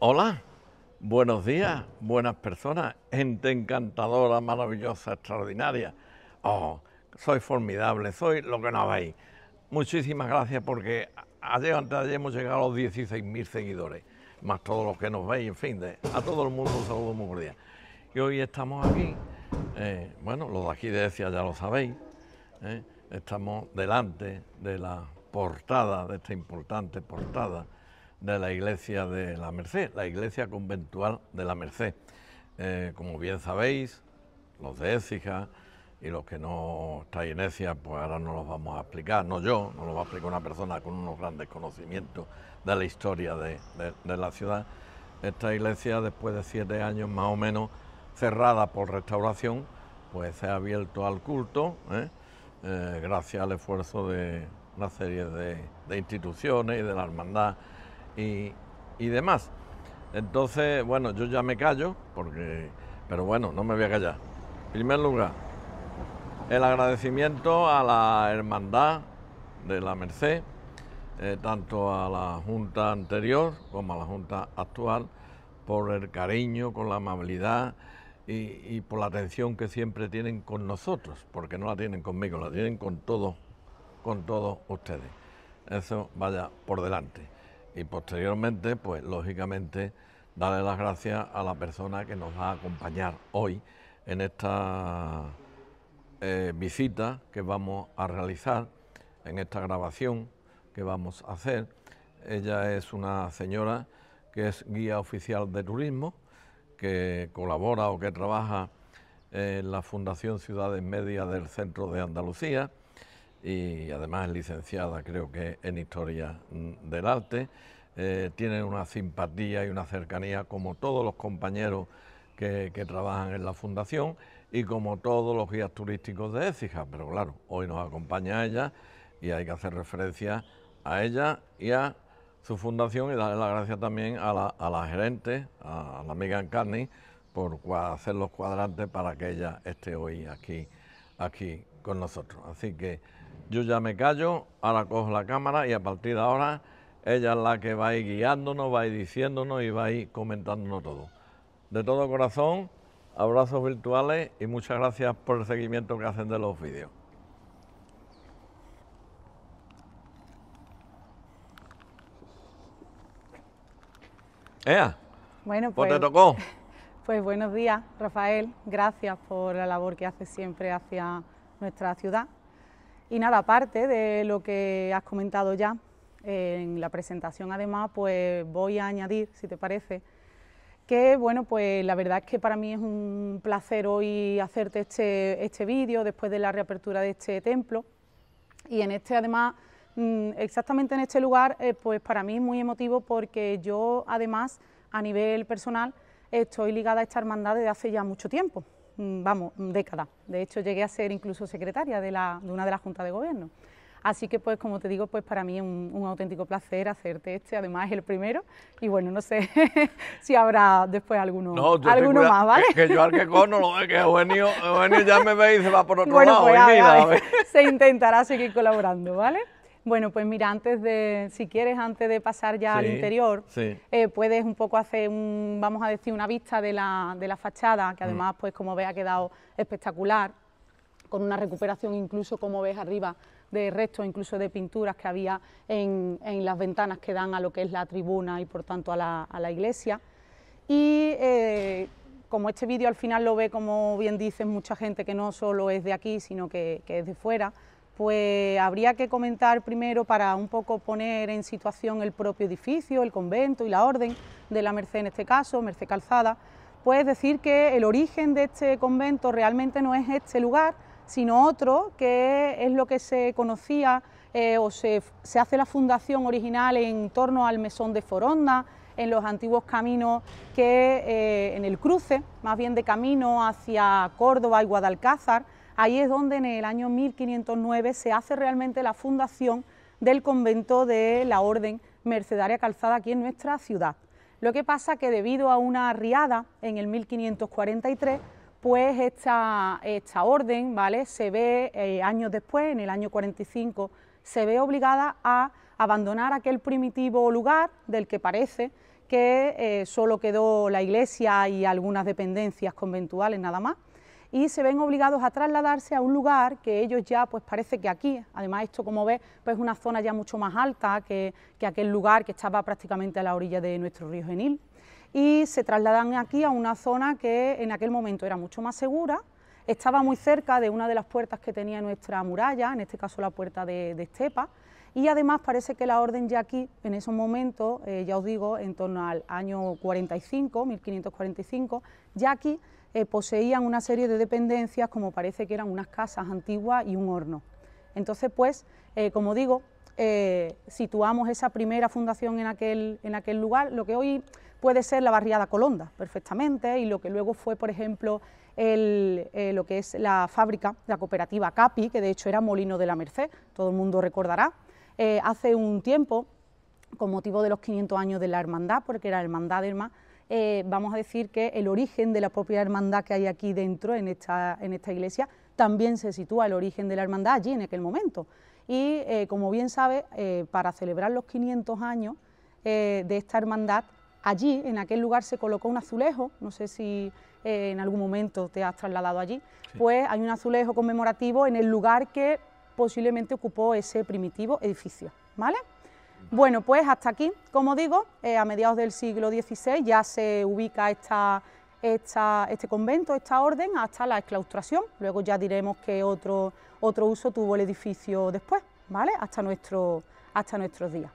Hola, buenos días, buenas personas, gente encantadora, maravillosa, extraordinaria. Oh, soy formidable, soy lo que no veis. Muchísimas gracias porque ayer o antes de ayer hemos llegado a los 16.000 seguidores, más todos los que nos veis, en fin, a todo el mundo un saludo muy cordial. Y hoy estamos aquí, bueno, los de aquí de Ecija ya lo sabéis, estamos delante de la portada, de esta importante portada, de la iglesia de la Merced, la iglesia conventual de la Merced. Como bien sabéis, los de Écija y los que no estáis en Écija, pues ahora no los vamos a explicar, no yo, no lo va a explicar una persona con unos grandes conocimientos de la historia de la ciudad. Esta iglesia, después de 7 años más o menos cerrada por restauración, pues se ha abierto al culto, gracias al esfuerzo de una serie de instituciones y de la hermandad y demás. Entonces, bueno, yo ya me callo, pero bueno, no me voy a callar. En primer lugar, el agradecimiento a la hermandad de la Merced, tanto a la Junta anterior como a la Junta actual, por el cariño, con la amabilidad y por la atención que siempre tienen con nosotros, porque no la tienen conmigo, la tienen con todos ustedes. Eso vaya por delante. Y posteriormente, pues lógicamente, darle las gracias a la persona que nos va a acompañar hoy en esta visita que vamos a realizar, en esta grabación que vamos a hacer. Ella es una señora que es guía oficial de turismo, que colabora o que trabaja en la Fundación Ciudades Medias del Centro de Andalucía, y además es licenciada, creo que en Historia del Arte. Tiene una simpatía y una cercanía como todos los compañeros que trabajan en la Fundación y como todos los guías turísticos de Écija, pero claro, hoy nos acompaña ella y hay que hacer referencia a ella y a su fundación y darle las gracias también a la gerente, a la amiga Encarni, por hacer los cuadrantes para que ella esté hoy aquí con nosotros. Así que yo ya me callo, ahora cojo la cámara y a partir de ahora ella es la que va a ir guiándonos, va a ir diciéndonos y va a ir comentándonos todo. De todo corazón, abrazos virtuales y muchas gracias por el seguimiento que hacen de los vídeos. ¡Ea! Bueno, pues te tocó. Pues buenos días, Rafael. Gracias por la labor que haces siempre hacia nuestra ciudad. Y nada, aparte de lo que has comentado ya, en la presentación además, pues voy a añadir, si te parece, que bueno, pues la verdad es que para mí es un placer hoy hacerte este vídeo después de la reapertura de este templo. Y en este además, exactamente en este lugar, pues para mí es muy emotivo porque yo además, a nivel personal, estoy ligada a esta hermandad desde hace ya mucho tiempo, vamos, décadas. De hecho, llegué a ser incluso secretaria de una de las juntas de gobierno. Así que, pues, como te digo, pues para mí es un auténtico placer hacerte además es el primero, y bueno, no sé si habrá después alguno más, ¿vale? Que yo al que no lo ve, que Eugenio ya me ve y se va por otro lado. Pues mira, se intentará seguir colaborando, ¿vale? Bueno, pues mira, si quieres, antes de pasar ya al interior, puedes un poco hacer vamos a decir, una vista de la fachada, que además, pues como ves, ha quedado espectacular, con una recuperación incluso, como ves arriba, de restos, incluso de pinturas que había en las ventanas que dan a lo que es la tribuna y por tanto a la iglesia. Y como este vídeo al final lo ve, como bien dices, mucha gente que no solo es de aquí, sino que es de fuera, pues habría que comentar primero, para un poco poner en situación el propio edificio, el convento y la orden de la Merced, en este caso, Merced Calzada, pues decir que el origen de este convento realmente no es este lugar, sino otro, que es lo que se conocía se hace la fundación original en torno al mesón de Foronda, en los antiguos caminos que en el cruce, más bien de camino hacia Córdoba y Guadalcázar. Ahí es donde en el año 1509 se hace realmente la fundación del convento de la Orden Mercedaria Calzada aquí en nuestra ciudad. Lo que pasa que debido a una riada en el 1543, pues esta orden, ¿vale?, se ve años después, en el año 45, se ve obligada a abandonar aquel primitivo lugar del que parece que solo quedó la iglesia y algunas dependencias conventuales nada más, y se ven obligados a trasladarse a un lugar que ellos ya, pues parece que aquí, además esto como ves, pues es una zona ya mucho más alta que aquel lugar que estaba prácticamente a la orilla de nuestro río Genil, y se trasladan aquí a una zona que en aquel momento era mucho más segura, estaba muy cerca de una de las puertas que tenía nuestra muralla, en este caso la puerta de Estepa, y además parece que la orden ya aquí, en esos momentos, ya os digo, en torno al año 45, 1545, ya aquí poseían una serie de dependencias, como parece que eran unas casas antiguas y un horno. Entonces, pues, como digo, situamos esa primera fundación en aquel lugar, lo que hoy puede ser la barriada Colonda, perfectamente, y lo que luego fue, por ejemplo, lo que es la fábrica, la cooperativa Capi, que de hecho era Molino de la Merced, todo el mundo recordará. Hace un tiempo, con motivo de los 500 años de la hermandad, porque era hermandad del mar, vamos a decir que el origen de la propia hermandad que hay aquí dentro, en esta iglesia, también se sitúa el origen de la hermandad allí en aquel momento. Y como bien sabe, para celebrar los 500 años de esta hermandad, allí, en aquel lugar, se colocó un azulejo, no sé si en algún momento te has trasladado allí, sí. Pues hay un azulejo conmemorativo en el lugar que posiblemente ocupó ese primitivo edificio, ¿vale? Bueno, pues hasta aquí, como digo, a mediados del siglo XVI ya se ubica este convento, esta orden, hasta la exclaustración. Luego ya diremos que otro uso tuvo el edificio después, ¿vale? Hasta nuestros días.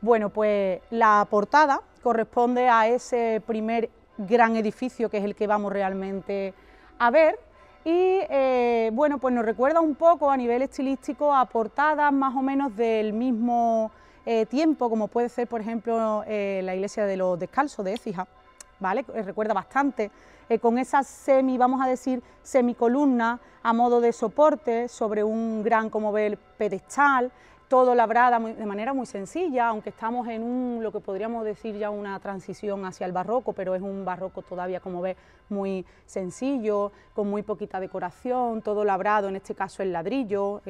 Bueno, pues la portada corresponde a ese primer gran edificio que es el que vamos realmente a ver. Y bueno, pues nos recuerda un poco a nivel estilístico a portadas más o menos del mismo tiempo, como puede ser, por ejemplo, la iglesia de los Descalzos de Écija, ¿vale? Recuerda bastante, con esas vamos a decir, semicolumnas a modo de soporte sobre un gran, como ver, pedestal, todo labrada de manera muy sencilla, aunque estamos en lo que podríamos decir ya una transición hacia el barroco, pero es un barroco todavía, como ves, muy sencillo, con muy poquita decoración, todo labrado, en este caso el ladrillo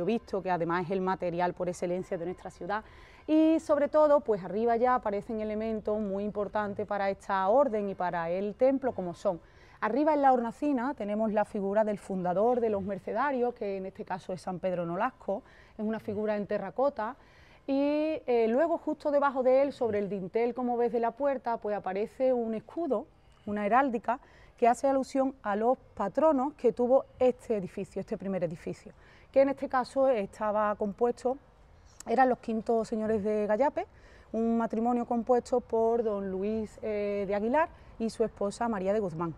visto, que además es el material por excelencia de nuestra ciudad. Y sobre todo, pues arriba ya aparecen elementos muy importantes para esta orden y para el templo, como son: arriba en la hornacina tenemos la figura del fundador de los mercedarios, que en este caso es San Pedro Nolasco, es una figura en terracota, y luego justo debajo de él, sobre el dintel, como ves, de la puerta, pues aparece un escudo, una heráldica, que hace alusión a los patronos que tuvo este edificio, este primer edificio, que en este caso estaba compuesto, eran los quintos señores de Gallape, un matrimonio compuesto por don Luis de Aguilar y su esposa María de Guzmán.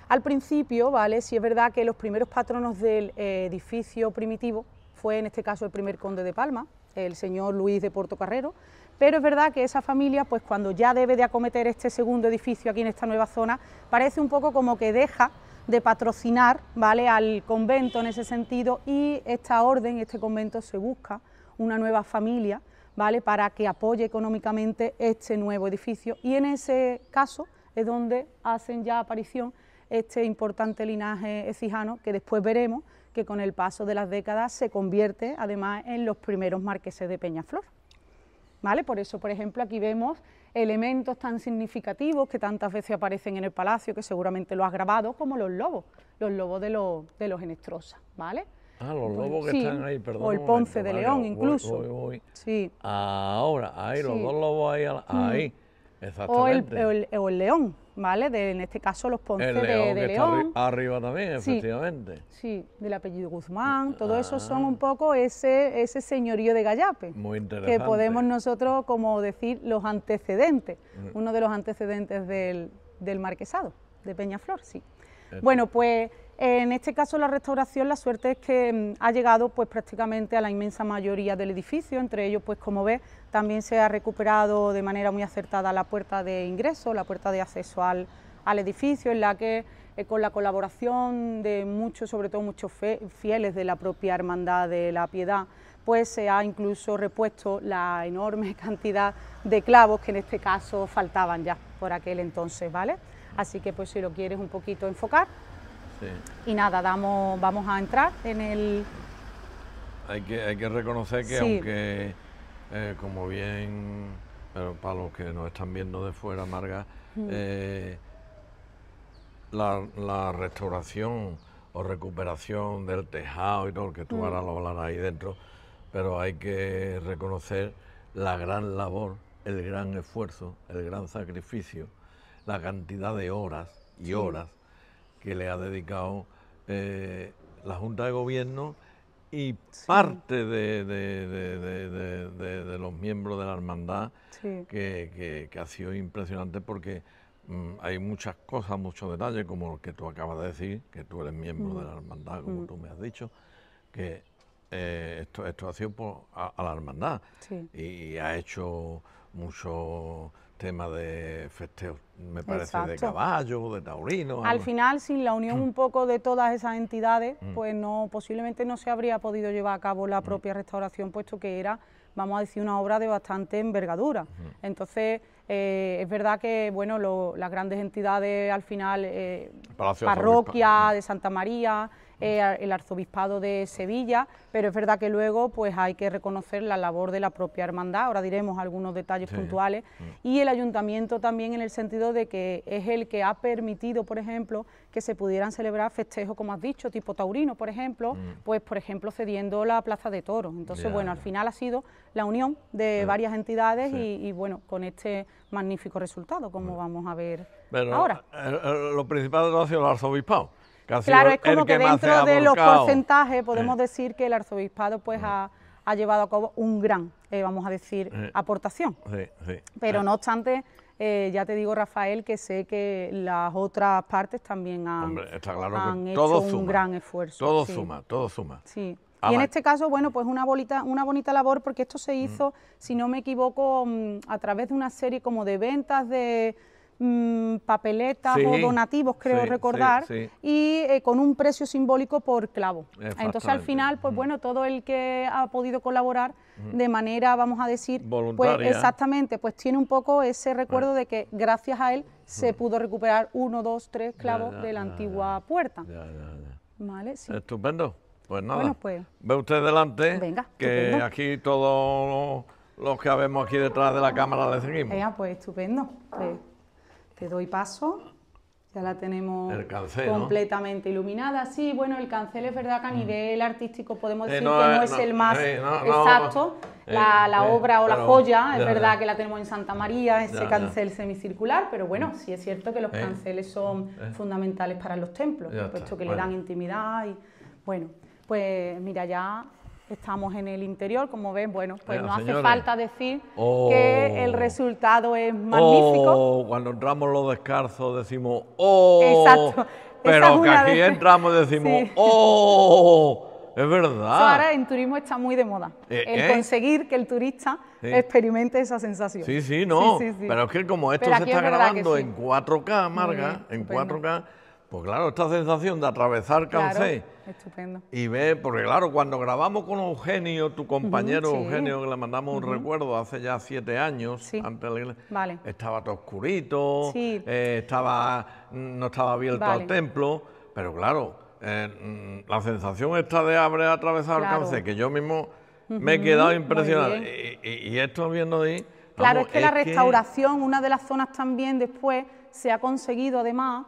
Al principio, ¿vale?, sí es verdad que los primeros patronos del edificio primitivo fue en este caso el primer conde de Palma, el señor Luis de Portocarrero, pero es verdad que esa familia, pues cuando ya debe de acometer este segundo edificio aquí en esta nueva zona, parece un poco como que deja de patrocinar, ¿vale?, al convento en ese sentido, y esta orden, este convento, se busca una nueva familia, ¿vale?, para que apoye económicamente este nuevo edificio, y en ese caso es donde hacen ya aparición este importante linaje ecijano, que después veremos que con el paso de las décadas se convierte además en los primeros marqueses de Peñaflor, ¿vale? Por eso, por ejemplo, aquí vemos elementos tan significativos que tantas veces aparecen en el palacio, que seguramente lo has grabado, como los lobos de los Henestrosa, ¿vale? Ah, los lobos que están ahí, perdón. O el Ponce de León, incluso. Voy. Sí. Ahora, ahí, sí. Los dos lobos ahí, ahí. Exactamente. O el león, ¿vale? En este caso los Ponce de León. Está arriba también, efectivamente. Sí, del apellido Guzmán, todo eso son un poco ese señorío de Gallape. Muy interesante. Que podemos nosotros como decir los antecedentes, uno de los antecedentes del marquesado de Peñaflor, sí. Bueno, pues en este caso la restauración, la suerte es que ha llegado pues prácticamente a la inmensa mayoría del edificio, entre ellos, pues como ves, también se ha recuperado de manera muy acertada la puerta de ingreso, la puerta de acceso al edificio, en la que con la colaboración de muchos, sobre todo muchos fieles de la propia Hermandad de la Piedad, pues se ha incluso repuesto la enorme cantidad de clavos que en este caso faltaban ya por aquel entonces, ¿vale? Así que pues si lo quieres un poquito enfocar. Sí. Y nada, vamos a entrar en el... Hay que reconocer que sí, aunque, como bien pero para los que nos están viendo de fuera, Marga, la restauración o recuperación del tejado y todo, que tú ahora lo hablarás ahí dentro, pero hay que reconocer la gran labor, el gran esfuerzo, el gran sacrificio, la cantidad de horas y horas que le ha dedicado la Junta de Gobierno y parte de los miembros de la hermandad, que ha sido impresionante porque hay muchas cosas, muchos detalles, como lo que tú acabas de decir, que tú eres miembro de la hermandad, como tú me has dicho, que esto ha sido a la hermandad y ha hecho muchos temas de festejos, me parece, de caballo, de taurino. Al final, sin la unión un poco de todas esas entidades, pues posiblemente no se habría podido llevar a cabo la propia restauración, puesto que era, vamos a decir, una obra de bastante envergadura. Entonces, es verdad que, bueno, las grandes entidades al final, Parroquia de Santa María, el Arzobispado de Sevilla, pero es verdad que luego pues hay que reconocer la labor de la propia hermandad, ahora diremos algunos detalles puntuales, y el ayuntamiento también, en el sentido de que es el que ha permitido, por ejemplo, que se pudieran celebrar festejos, como has dicho, tipo taurino, por ejemplo, pues por ejemplo cediendo la Plaza de Toros. Entonces, bueno, al final ha sido la unión de varias entidades y bueno, con este magnífico resultado, como vamos a ver ahora. Lo principal de todo ha sido el arzobispado. Claro, es como que dentro de los porcentajes podemos decir que el arzobispado pues ha llevado a cabo un gran, vamos a decir, aportación. Pero no obstante, ya te digo, Rafael, que sé que las otras partes también han hecho un gran esfuerzo. Todo suma, todo suma. Sí. Y en este caso, bueno, pues una bonita labor, porque esto se hizo, si no me equivoco, a través de una serie como de ventas de papeletas o donativos, creo recordar, y con un precio simbólico por clavo. Entonces, al final, pues bueno, todo el que ha podido colaborar de manera, vamos a decir, voluntaria, pues exactamente, pues tiene un poco ese recuerdo de que gracias a él se pudo recuperar 1, 2, 3 clavos de la antigua puerta. ¿Vale? Sí. Estupendo. Pues nada, bueno, pues, ve usted delante, venga, que estupendo. aquí todos los que vemos aquí detrás de la cámara le seguimos. Pues estupendo. Pues, te doy paso, ya la tenemos el cancel, completamente iluminada. Sí, bueno, el cancel es verdad que a nivel artístico podemos decir que no es el más exacto, la obra o la joya, es verdad que la tenemos en Santa María, ese cancel semicircular, pero bueno, sí es cierto que los canceles son fundamentales para los templos, puesto que le dan intimidad y bueno, pues mira, ya estamos en el interior, como ven, bueno, pues no hace falta decir que el resultado es magnífico. Cuando entramos los descalzos decimos ¡oh! Exacto. Pero que aquí entramos y decimos ¡oh! Es verdad. Eso ahora en turismo está muy de moda, el conseguir que el turista experimente esa sensación. Sí, no, pero es que como esto se está grabando en 4K, Marga, en 4K, pues claro, esta sensación de atravesar Cancé, estupendo. Y ver, porque claro, cuando grabamos con Eugenio, tu compañero Eugenio, que le mandamos un recuerdo hace ya 7 años, antes de la iglesia, estaba todo oscurito, no estaba abierto al templo, pero claro, la sensación esta de haber atravesado el Cancé, que yo mismo me he quedado impresionado, y esto viendo ahí... Claro, es que la restauración, una de las zonas también después, se ha conseguido además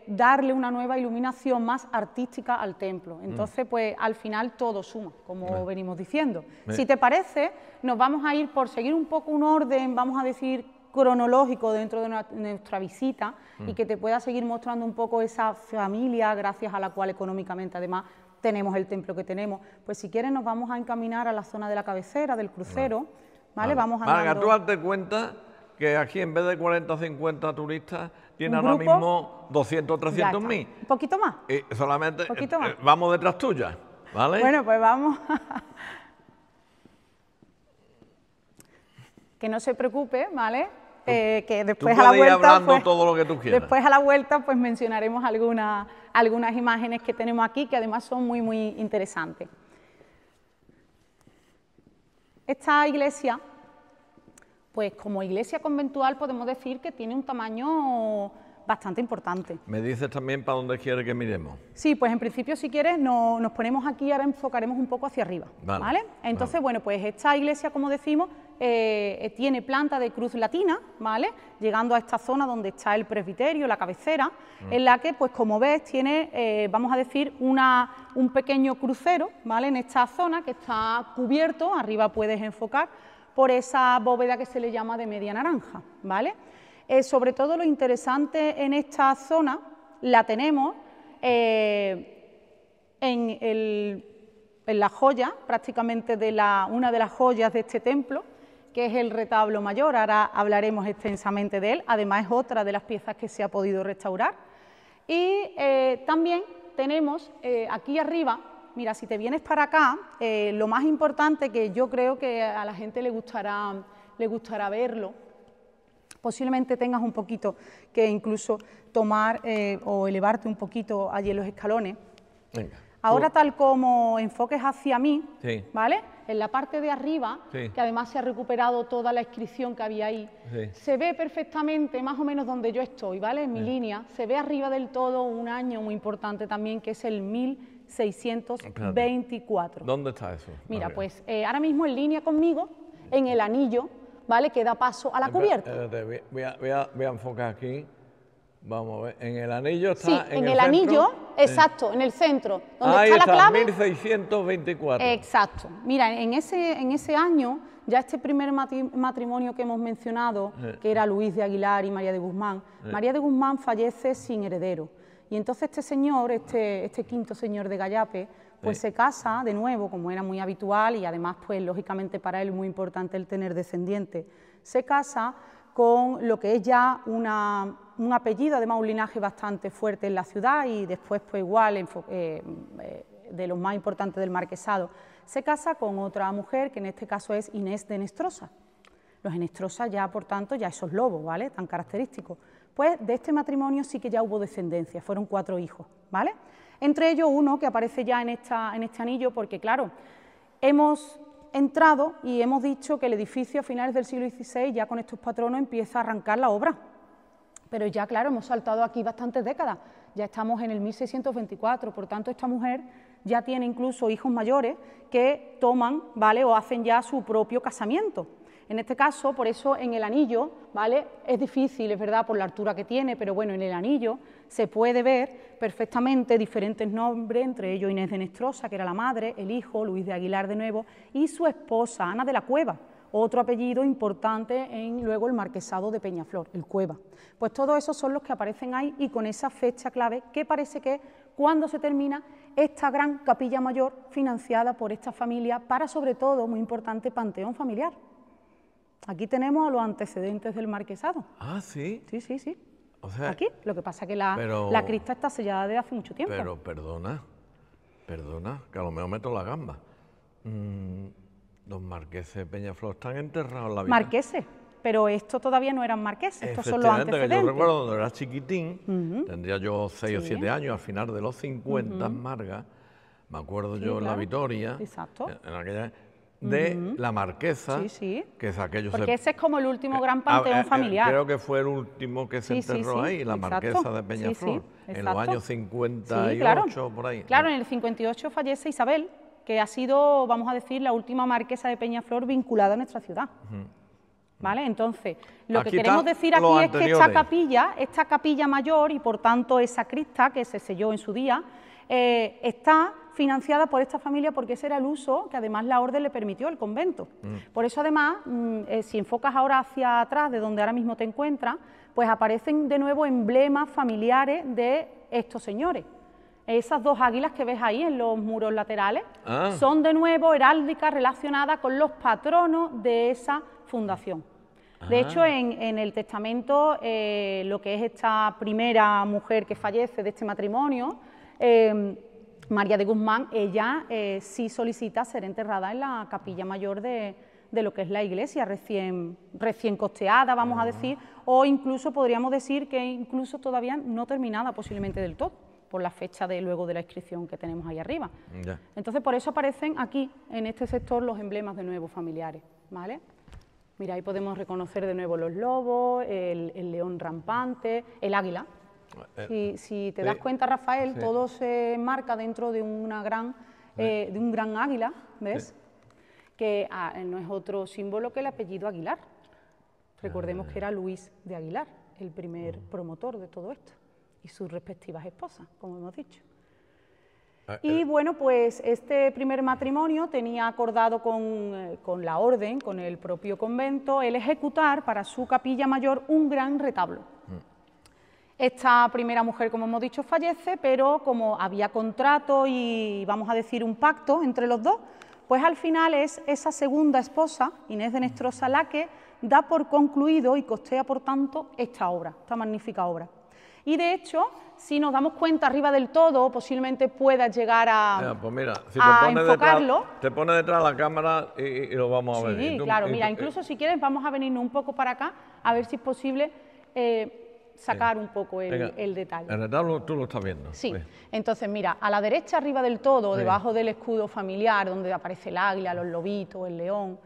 darle una nueva iluminación más artística al templo. Entonces, pues al final todo suma, como venimos diciendo. Si te parece, nos vamos a ir por seguir un poco un orden, vamos a decir, cronológico dentro de nuestra visita y que te pueda seguir mostrando un poco esa familia gracias a la cual económicamente además tenemos el templo que tenemos. Pues si quieres nos vamos a encaminar a la zona de la cabecera, del crucero, ¿vale? Vamos andando. Marga, tú date cuenta que aquí en vez de 40 o 50 turistas, tiene ahora mismo 200 o 300 mil. ¿Un poquito más? Solamente vamos detrás tuya, ¿vale? Bueno, pues vamos. Que no se preocupe, ¿vale? Que después a la vuelta, hablando pues, todo lo que tú quieras. Después a la vuelta pues mencionaremos algunas imágenes que tenemos aquí, que además son muy, muy interesantes. Esta iglesia, pues como iglesia conventual podemos decir que tiene un tamaño bastante importante. ¿Me dices también para dónde quiere que miremos? Sí, pues en principio, si quieres, nos ponemos aquí, ahora enfocaremos un poco hacia arriba, ¿vale? Entonces, bueno, pues esta iglesia, como decimos, tiene planta de cruz latina, ¿vale? Llegando a esta zona donde está el presbiterio, la cabecera, en la que, pues como ves, tiene, vamos a decir, un pequeño crucero, ¿vale? En esta zona que está cubierto, arriba puedes enfocar, por esa bóveda que se le llama de media naranja, ¿vale? Sobre todo lo interesante en esta zona la tenemos en la joya, prácticamente una de las joyas de este templo, que es el retablo mayor. Ahora hablaremos extensamente de él, además es otra de las piezas que se ha podido restaurar. Y también tenemos aquí arriba, mira, si te vienes para acá, lo más importante, que yo creo que a la gente le gustará verlo, posiblemente tengas un poquito que incluso tomar o elevarte un poquito allí en los escalones. Venga. Ahora, tal como enfoques hacia mí, sí, ¿vale? En la parte de arriba, sí, que además se ha recuperado toda la inscripción que había ahí, sí, se ve perfectamente más o menos donde yo estoy, ¿vale? En mi línea, se ve arriba del todo un año muy importante también, que es el 1624. Espérate. ¿Dónde está eso? Mira, pues ahora mismo en línea conmigo, en el anillo, ¿vale? Que da paso a la cubierta. Voy a enfocar aquí. Vamos a ver, en el anillo está. Sí, en el anillo, exacto, en el centro. Donde ahí está la clave. 1624. Exacto. Mira, en ese año, ya este primer matrimonio que hemos mencionado, que era Luis de Aguilar y María de Guzmán, María de Guzmán fallece sin heredero. Y entonces este señor, este quinto señor de Gallape, pues se casa de nuevo, como era muy habitual, y además, pues lógicamente para él es muy importante el tener descendientes. Se casa con lo que es ya un apellido, además un linaje bastante fuerte en la ciudad, y después pues igual de los más importantes del marquesado. Se casa con otra mujer, que en este caso es Inés de Nestrosa. Los Enestrosa ya, por tanto, ya esos lobos, ¿vale?, tan característicos. Pues de este matrimonio sí que ya hubo descendencia, fueron 4 hijos, ¿vale? Entre ellos uno que aparece ya en este anillo, porque claro, hemos entrado y hemos dicho que el edificio a finales del siglo XVI, ya con estos patronos, empieza a arrancar la obra. Pero ya, claro, hemos saltado aquí bastantes décadas, ya estamos en el 1624, por tanto esta mujer ya tiene incluso hijos mayores que toman, ¿vale?, o hacen ya su propio casamiento. En este caso, por eso en el anillo, ¿vale?, es difícil, es verdad, por la altura que tiene, pero bueno, en el anillo se puede ver perfectamente diferentes nombres, entre ellos Inés de Nestrosa, que era la madre, el hijo, Luis de Aguilar de nuevo, y su esposa, Ana de la Cueva, otro apellido importante en luego el marquesado de Peñaflor, el Cueva. Pues todos esos son los que aparecen ahí, y con esa fecha clave, que parece que es cuando se termina esta gran capilla mayor financiada por esta familia para, sobre todo, muy importante, panteón familiar. Aquí tenemos a los antecedentes del marquesado. Ah, ¿sí? Sí, sí, sí. O sea, aquí, lo que pasa es que la cripta está sellada desde hace mucho tiempo. Pero perdona, que a lo mejor meto la gamba. Los marqueses de Peñaflor están enterrados en la vida. Marqueses, pero esto todavía no eran marqueses, estos son los antecedentes. Que yo recuerdo cuando era chiquitín, tendría yo 6 o 7 años, al final de los 50, Marga, me acuerdo yo en la Vitoria, en aquella, de la Marquesa, que es aquello. Porque ese es como el último gran panteón familiar. Creo que fue el último que se enterró ahí, la Marquesa de Peñaflor, en los años 58, por ahí. Claro, en el 58 fallece Isabel, que ha sido, vamos a decir, la última marquesa de Peñaflor vinculada a nuestra ciudad. ¿Vale? Entonces, lo que queremos decir aquí es que esta capilla mayor, y por tanto esa cripta que se selló en su día, está financiada por esta familia, porque ese era el uso que además la orden le permitió, el convento. Por eso además, si enfocas ahora hacia atrás, de donde ahora mismo te encuentras, pues aparecen de nuevo emblemas familiares de estos señores. Esas 2 águilas que ves ahí en los muros laterales son de nuevo heráldicas relacionadas con los patronos de esa fundación. De hecho, en el testamento, lo que es esta primera mujer que fallece de este matrimonio, María de Guzmán, ella sí solicita ser enterrada en la capilla mayor de lo que es la iglesia, recién costeada, vamos a decir, o incluso podríamos decir que incluso todavía no terminada posiblemente del todo, por la fecha luego de la inscripción que tenemos ahí arriba. Entonces, por eso aparecen aquí, en este sector, los emblemas de nuevo familiares, ¿vale? Mira, ahí podemos reconocer de nuevo los lobos, el león rampante, el águila. Si te das cuenta, Rafael, todo se marca dentro de un gran águila, ¿ves? Que no es otro símbolo que el apellido Aguilar. Recordemos que era Luis de Aguilar, el primer promotor de todo esto, y sus respectivas esposas, como hemos dicho. Y bueno, pues este primer matrimonio tenía acordado con la orden, con el propio convento, el ejecutar para su capilla mayor un gran retablo. Esta primera mujer, como hemos dicho, fallece, pero como había contrato y, vamos a decir, un pacto entre los dos, pues al final es esa segunda esposa, Inés de Nestrosa, la que da por concluido y costea, por tanto, esta obra, esta magnífica obra. Y de hecho, si nos damos cuenta arriba del todo, posiblemente pueda llegar a, pues mira, si enfocarlo. Te pone detrás la cámara y lo vamos a ver. Sí, claro, mira, incluso si quieres vamos a venirnos un poco para acá, a ver si es posible sacar un poco el detalle. El retablo tú lo estás viendo. Sí, entonces mira, a la derecha arriba del todo, debajo del escudo familiar, donde aparece el águila, los lobitos, el león,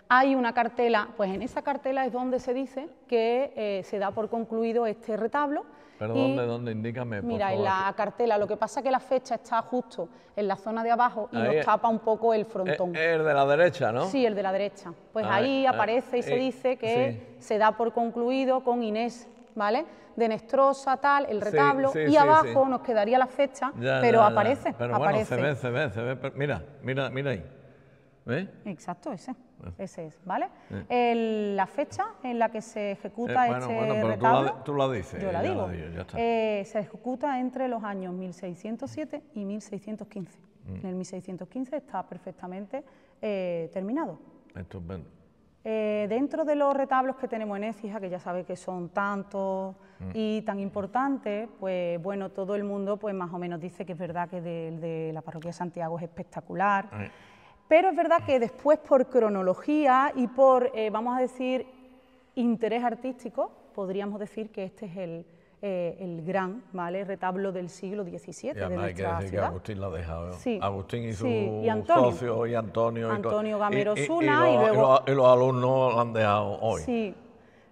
hay una cartela, pues en esa cartela es donde se dice que se da por concluido este retablo. ¿Pero dónde? Indícame, por mira, favor. En la cartela, lo que pasa es que la fecha está justo en la zona de abajo y nos tapa un poco el frontón. El de la derecha, ¿no? Sí, el de la derecha. Pues ahí aparece y se dice que se da por concluido con Inés, ¿vale? De Nestrosa, tal, el retablo, y abajo nos quedaría la fecha, pero aparece. Pero aparece. Bueno, se ve. Mira ahí. ¿Ves? Exacto, ese es, ¿vale? La fecha en la que se ejecuta este retablo, tú la dices. Yo la digo. Ya está. Se ejecuta entre los años 1607 y 1615. En el 1615 está perfectamente terminado. Estupendo. Dentro de los retablos que tenemos en Écija, que ya sabéis que son tantos y tan importantes, pues bueno, todo el mundo pues más o menos dice que es verdad que el de la parroquia de Santiago es espectacular. Pero es verdad que después, por cronología y por, vamos a decir, interés artístico, podríamos decir que este es el gran, ¿vale?, retablo del siglo XVII de nuestra hay que decir ciudad. que Agustín lo ha dejado. Sí, Agustín y su Antonio. socio y Antonio. Antonio Gamero Osuna y los alumnos lo han dejado hoy. Sí.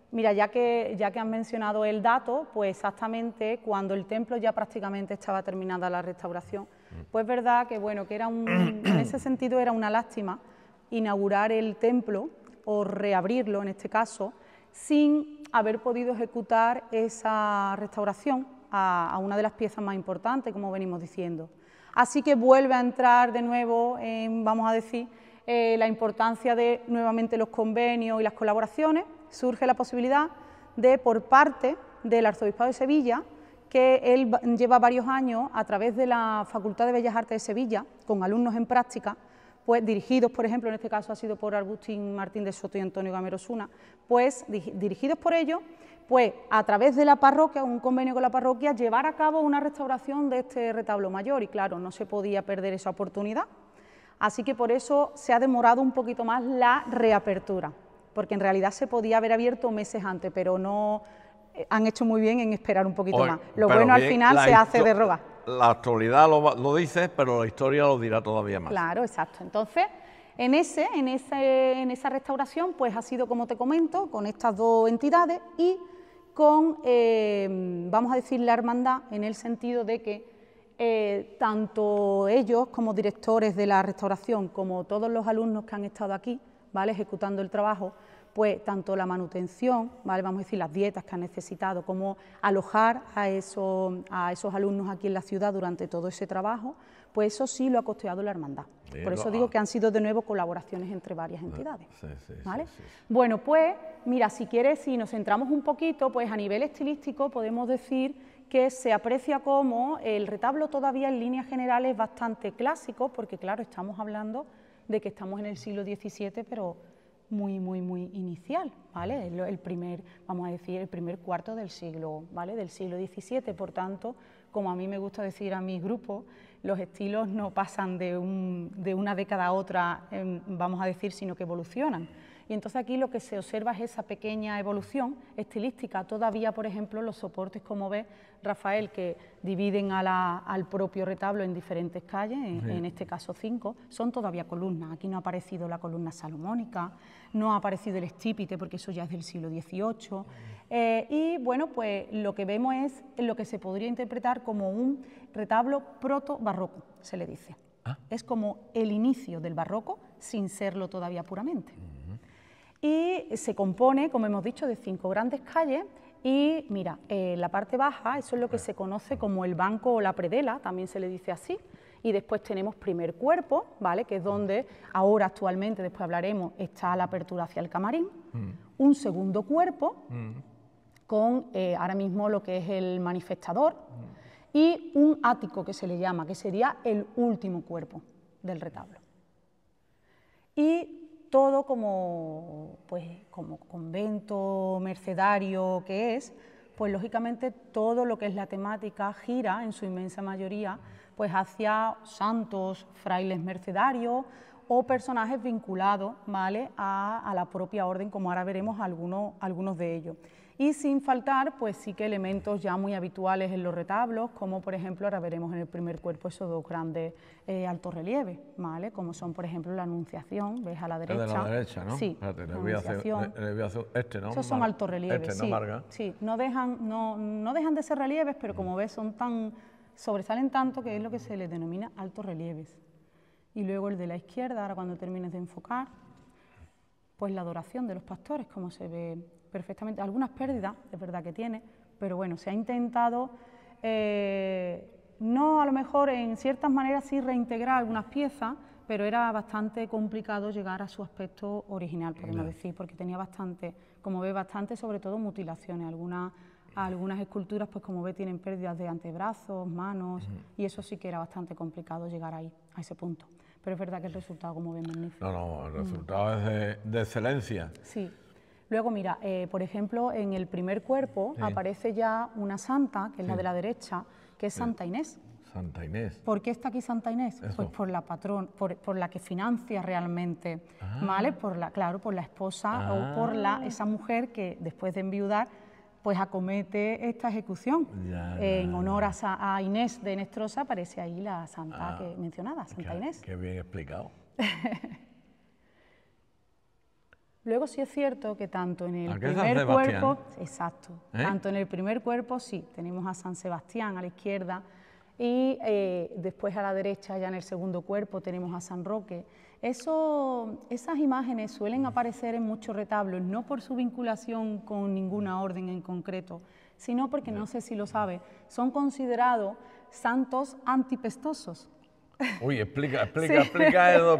Mira, ya que han mencionado el dato, pues exactamente cuando el templo ya prácticamente estaba terminada la restauración, pues es verdad que bueno, que era en ese sentido era una lástima inaugurar el templo o reabrirlo en este caso sin haber podido ejecutar esa restauración a una de las piezas más importantes, como venimos diciendo. Así que vuelve a entrar de nuevo en, vamos a decir, la importancia de nuevamente los convenios y las colaboraciones. Surge la posibilidad de, por parte del Arzobispado de Sevilla, que él lleva varios años a través de la Facultad de Bellas Artes de Sevilla, con alumnos en práctica, pues dirigidos, por ejemplo, en este caso ha sido por Agustín Martín de Soto y Antonio Gamero Osuna, pues dirigidos por ellos, pues a través de la parroquia, un convenio con la parroquia, llevar a cabo una restauración de este retablo mayor y claro, no se podía perder esa oportunidad, así que por eso se ha demorado un poquito más la reapertura, porque en realidad se podía haber abierto meses antes, pero no han hecho muy bien en esperar un poquito más. Lo bueno al final se hace de rogar. La actualidad lo dice, pero la historia lo dirá todavía más. Claro, exacto. Entonces, en esa restauración, pues ha sido, como te comento, con estas dos entidades y con, vamos a decir, la hermandad, en el sentido de que tanto ellos como directores de la restauración, como todos los alumnos que han estado aquí, ¿vale?, ejecutando el trabajo, pues tanto la manutención, ¿vale?, vamos a decir las dietas que han necesitado, como alojar a esos alumnos aquí en la ciudad durante todo ese trabajo, pues eso sí lo ha costeado la hermandad. Por eso digo que han sido de nuevo colaboraciones entre varias entidades. ¿Vale? Bueno, pues mira, si quieres, si nos centramos un poquito, pues a nivel estilístico podemos decir que se aprecia como el retablo todavía en líneas generales bastante clásico, porque claro, estamos hablando de que estamos en el siglo XVII, pero muy inicial, ¿vale? El primer, vamos a decir, el primer cuarto del siglo, ¿vale?, del siglo XVII. Por tanto, como a mí me gusta decir a mis grupos, los estilos no pasan de una década a otra, vamos a decir, sino que evolucionan. Y entonces aquí lo que se observa es esa pequeña evolución estilística. Todavía, por ejemplo, los soportes, como ves, Rafael, que dividen al propio retablo en diferentes calles, en este caso 5, son todavía columnas. Aquí no ha aparecido la columna salomónica, no ha aparecido el estípite, porque eso ya es del siglo XVIII. Y bueno, pues lo que vemos es lo que se podría interpretar como un retablo proto-barroco, se le dice. Es como el inicio del barroco, sin serlo todavía puramente. Y se compone, como hemos dicho, de 5 grandes calles. Y mira, la parte baja, eso es lo que se conoce como el banco o la predela, también se le dice así. Y después tenemos primer cuerpo, ¿vale? Que es donde ahora actualmente, después hablaremos, está la apertura hacia el camarín. Un segundo cuerpo, con ahora mismo lo que es el manifestador, y un ático que se le llama, que sería el último cuerpo del retablo. Y todo como convento mercedario que es, pues lógicamente todo lo que es la temática gira en su inmensa mayoría pues hacia santos, frailes mercedarios o personajes vinculados, ¿vale?, a la propia orden, como ahora veremos algunos de ellos. Y sin faltar, pues sí que elementos ya muy habituales en los retablos, como por ejemplo, ahora veremos en el primer cuerpo esos 2 grandes altos relieves, ¿vale?, como son por ejemplo la Anunciación, ves a la derecha. De la derecha, ¿no? Sí, espérate, le voy a hacer este, ¿no? Esos son altos relieves, este, sí, ¿no, Marga? sí, no dejan de ser relieves, pero como ves sobresalen tanto que es lo que se les denomina altos relieves. Y luego el de la izquierda, ahora cuando termines de enfocar, pues la adoración de los pastores, como se ve perfectamente. Algunas pérdidas, es verdad que tiene, pero bueno, se ha intentado, no a lo mejor en ciertas maneras sí reintegrar algunas piezas, pero era bastante complicado llegar a su aspecto original, podemos decir, porque tenía bastante, como ve, sobre todo mutilaciones. Algunas esculturas, pues como ve, tienen pérdidas de antebrazos, manos, y eso sí que era bastante complicado llegar ahí, a ese punto. Pero es verdad que el resultado, como ven, magnífico. No, el resultado es de excelencia. Sí. Luego, mira, por ejemplo, en el primer cuerpo aparece ya una santa, que es la de la derecha, que es Santa Inés. Santa Inés. ¿Por qué está aquí Santa Inés? Eso. Pues por la patrón, por la que financia realmente, ¿vale? Por la esposa o por esa mujer que después de enviudar pues acomete esta ejecución. En honor a Inés de Nestrosa aparece ahí la santa que mencionada, Santa Inés. Qué bien explicado. Luego sí es cierto que tanto en el primer cuerpo, exacto, tanto en el primer cuerpo sí, tenemos a San Sebastián a la izquierda y después a la derecha, ya en el segundo cuerpo, tenemos a San Roque. Esas imágenes suelen aparecer en muchos retablos, no por su vinculación con ninguna orden en concreto, sino porque, no sé si lo sabe, son considerados santos antipestosos. Uy, explica eso.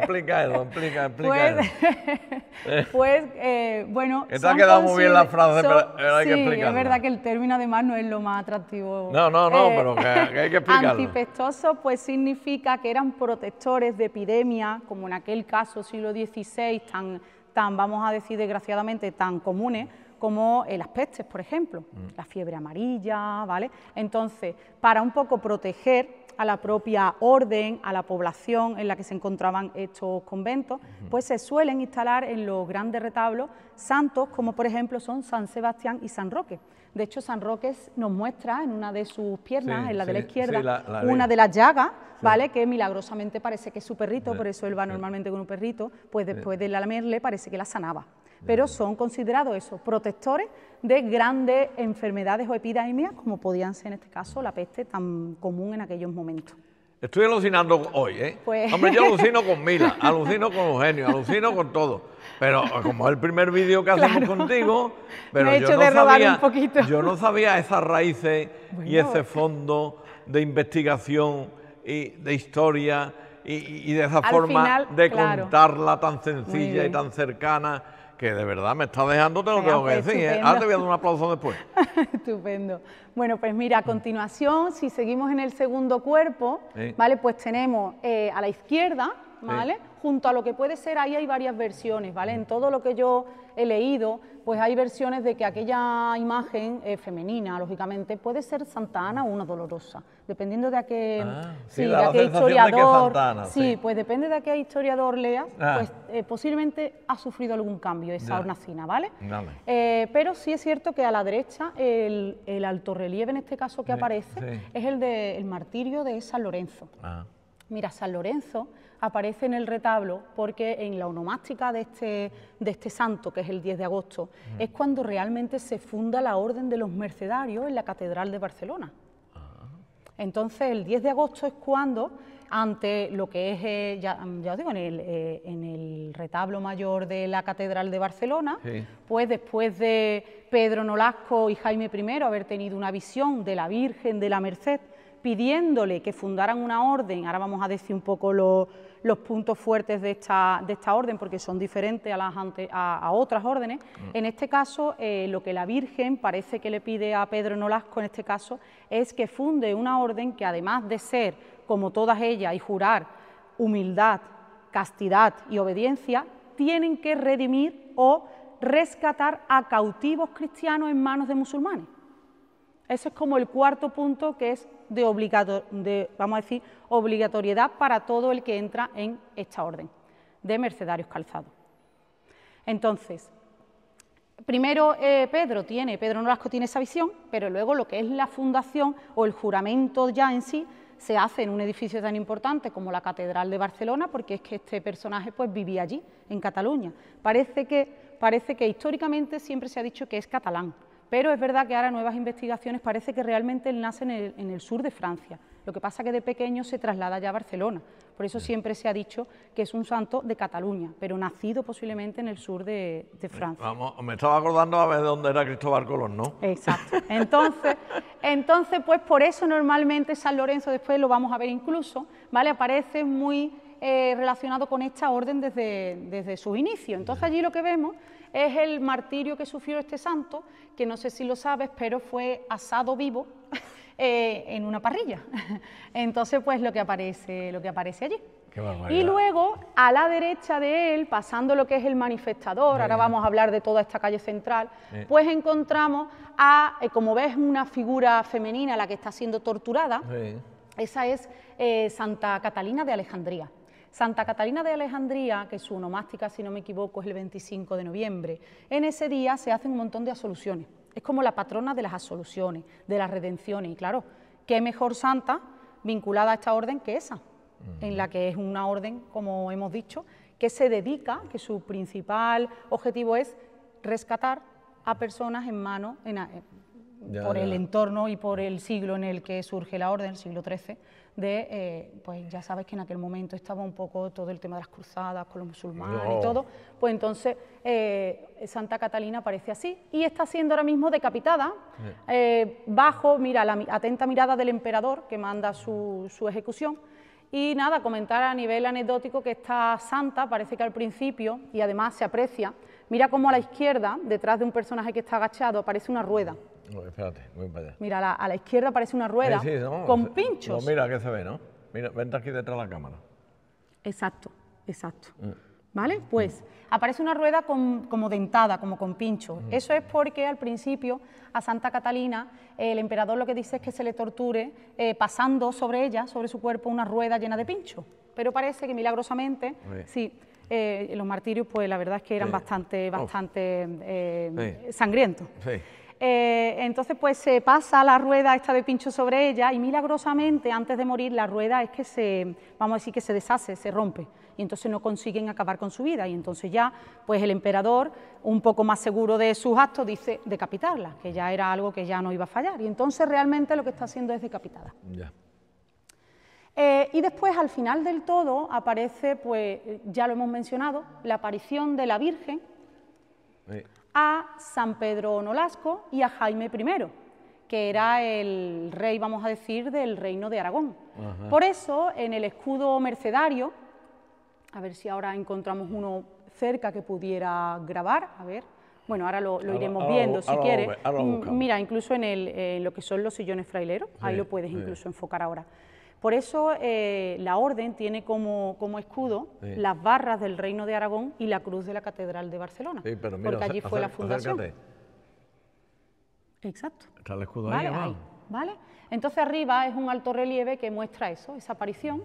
Bueno... Esta ha quedado muy bien la frase, pero hay que explicarla. Sí, es verdad que el término además no es lo más atractivo. No, pero que hay que explicarlo. Antipestoso pues significa que eran protectores de epidemias, como en aquel caso siglo XVI, tan vamos a decir desgraciadamente, tan comunes, como las pestes, por ejemplo, la fiebre amarilla, ¿vale? Entonces, para un poco proteger a la propia orden, a la población en la que se encontraban estos conventos, pues se suelen instalar en los grandes retablos santos, como por ejemplo son San Sebastián y San Roque. De hecho, San Roque nos muestra en una de sus piernas, en la de la izquierda, una de las llagas, ¿vale? Que milagrosamente parece que es su perrito, por eso él va normalmente con un perrito, pues después de lamerle parece que la sanaba. Pero son considerados esos protectores de grandes enfermedades o epidemias, como podían ser en este caso la peste tan común en aquellos momentos. Estoy alucinando hoy, ¿eh? Pues... Hombre, yo alucino con Mila, alucino con Eugenio, alucino con todo. Pero como es el primer vídeo que hacemos contigo, pero yo no sabía esas raíces y ese fondo de investigación y de historia y de esa forma de contarla tan sencilla y tan cercana, que de verdad me está dejando, te lo tengo que decir, ¿eh? Ahora te voy a dar un aplauso después. Estupendo. Bueno, pues mira, a continuación, si seguimos en el segundo cuerpo, ¿vale? Pues tenemos a la izquierda, ¿vale? junto a lo que puede ser, ahí hay varias versiones, ¿vale? En todo lo que yo he leído, pues hay versiones de que aquella imagen femenina, lógicamente, puede ser Santa Ana o una Dolorosa, dependiendo de a qué, de a qué historiador, pues depende de a qué historiador leas, pues posiblemente ha sufrido algún cambio esa hornacina, ¿vale? Pero sí es cierto que a la derecha el altorrelieve en este caso que aparece es el del martirio de San Lorenzo. Mira, San Lorenzo aparece en el retablo porque en la onomástica de este santo, que es el 10 de agosto, es cuando realmente se funda la Orden de los Mercedarios en la Catedral de Barcelona. Entonces, el 10 de agosto es cuando, ante lo que es, ya os digo, en el retablo mayor de la Catedral de Barcelona, pues después de Pedro Nolasco y Jaime I haber tenido una visión de la Virgen de la Merced, pidiéndole que fundaran una orden, ahora vamos a decir un poco los puntos fuertes de esta orden, porque son diferentes a otras órdenes. En este caso, lo que la Virgen parece que le pide a Pedro Nolasco, en este caso, es que funde una orden que, además de ser, como todas ellas, y jurar humildad, castidad y obediencia, tienen que redimir o rescatar a cautivos cristianos en manos de musulmanes. Ese es como el cuarto punto, que es vamos a decir, obligatoriedad para todo el que entra en esta orden de mercedarios calzados. Entonces, primero Pedro Nolasco tiene esa visión, pero luego lo que es la fundación o el juramento ya en sí se hace en un edificio tan importante como la Catedral de Barcelona, porque es que este personaje pues vivía allí, en Cataluña. Parece que históricamente siempre se ha dicho que es catalán, pero es verdad que ahora nuevas investigaciones parece que realmente él nace en el sur de Francia. Lo que pasa es que de pequeño se traslada ya a Barcelona, por eso siempre se ha dicho que es un santo de Cataluña, pero nacido posiblemente en el sur de Francia. Vamos, me estaba acordando a ver de dónde era Cristóbal Colón, ¿no? Exacto. Entonces, pues por eso normalmente San Lorenzo, después lo vamos a ver incluso, ¿vale? Aparece muy relacionado con esta orden desde sus inicios. Entonces allí lo que vemos es el martirio que sufrió este santo, que no sé si lo sabes, pero fue asado vivo en una parrilla. Entonces, pues lo que aparece allí. Y luego, a la derecha de él, pasando lo que es el manifestador, ahora vamos a hablar de toda esta calle central, pues encontramos como ves, una figura femenina, la que está siendo torturada. Esa es Santa Catalina de Alejandría. Santa Catalina de Alejandría, que su onomástica, si no me equivoco, es el 25 de noviembre, en ese día se hacen un montón de absoluciones. Es como la patrona de las absoluciones, de las redenciones. Y claro, qué mejor santa vinculada a esta orden que esa, en la que es una orden, como hemos dicho, que se dedica, que su principal objetivo es rescatar a personas en manos, por el entorno y por el siglo en el que surge la orden, el siglo XIII, pues ya sabes que en aquel momento estaba un poco todo el tema de las cruzadas con los musulmanes y todo, pues entonces Santa Catalina aparece así y está siendo ahora mismo decapitada bajo, mira, la atenta mirada del emperador que manda su ejecución. Y nada, comentar a nivel anecdótico que esta santa parece que al principio, y además se aprecia, mira cómo a la izquierda, detrás de un personaje que está agachado, aparece una rueda. No, espérate, voy para allá. Mira, a la izquierda aparece una rueda con pinchos. No, mira que se ve, ¿no? Mira, vente aquí detrás de la cámara. Exacto. ¿Vale? Pues aparece una rueda como dentada, como con pinchos. Eso es porque al principio a Santa Catalina el emperador lo que dice es que se le torture pasando sobre ella, sobre su cuerpo, una rueda llena de pinchos. Pero parece que milagrosamente, los martirios, pues la verdad es que eran bastante sangrientos. Entonces pues se pasa la rueda esta de pincho sobre ella y milagrosamente antes de morir la rueda es que se deshace, se rompe y entonces no consiguen acabar con su vida y entonces ya pues el emperador, un poco más seguro de sus actos, dice decapitarla, que ya era algo que ya no iba a fallar y entonces realmente lo que está haciendo es decapitada. Y después al final del todo aparece, pues ya lo hemos mencionado, la aparición de la Virgen a San Pedro Nolasco y a Jaime I, que era el rey, vamos a decir, del reino de Aragón. Por eso, en el escudo mercedario, a ver si ahora encontramos uno cerca que pudiera grabar, a ver, bueno, ahora lo iremos viendo si quieres. Mira, incluso en lo que son los sillones fraileros, ahí lo puedes incluso enfocar ahora. Por eso la orden tiene como escudo las barras del Reino de Aragón y la cruz de la Catedral de Barcelona, pero mira, porque allí fue la fundación. Acércate. Exacto. Está el escudo ahí, ¿vale? Entonces arriba es un alto relieve que muestra eso, esa aparición,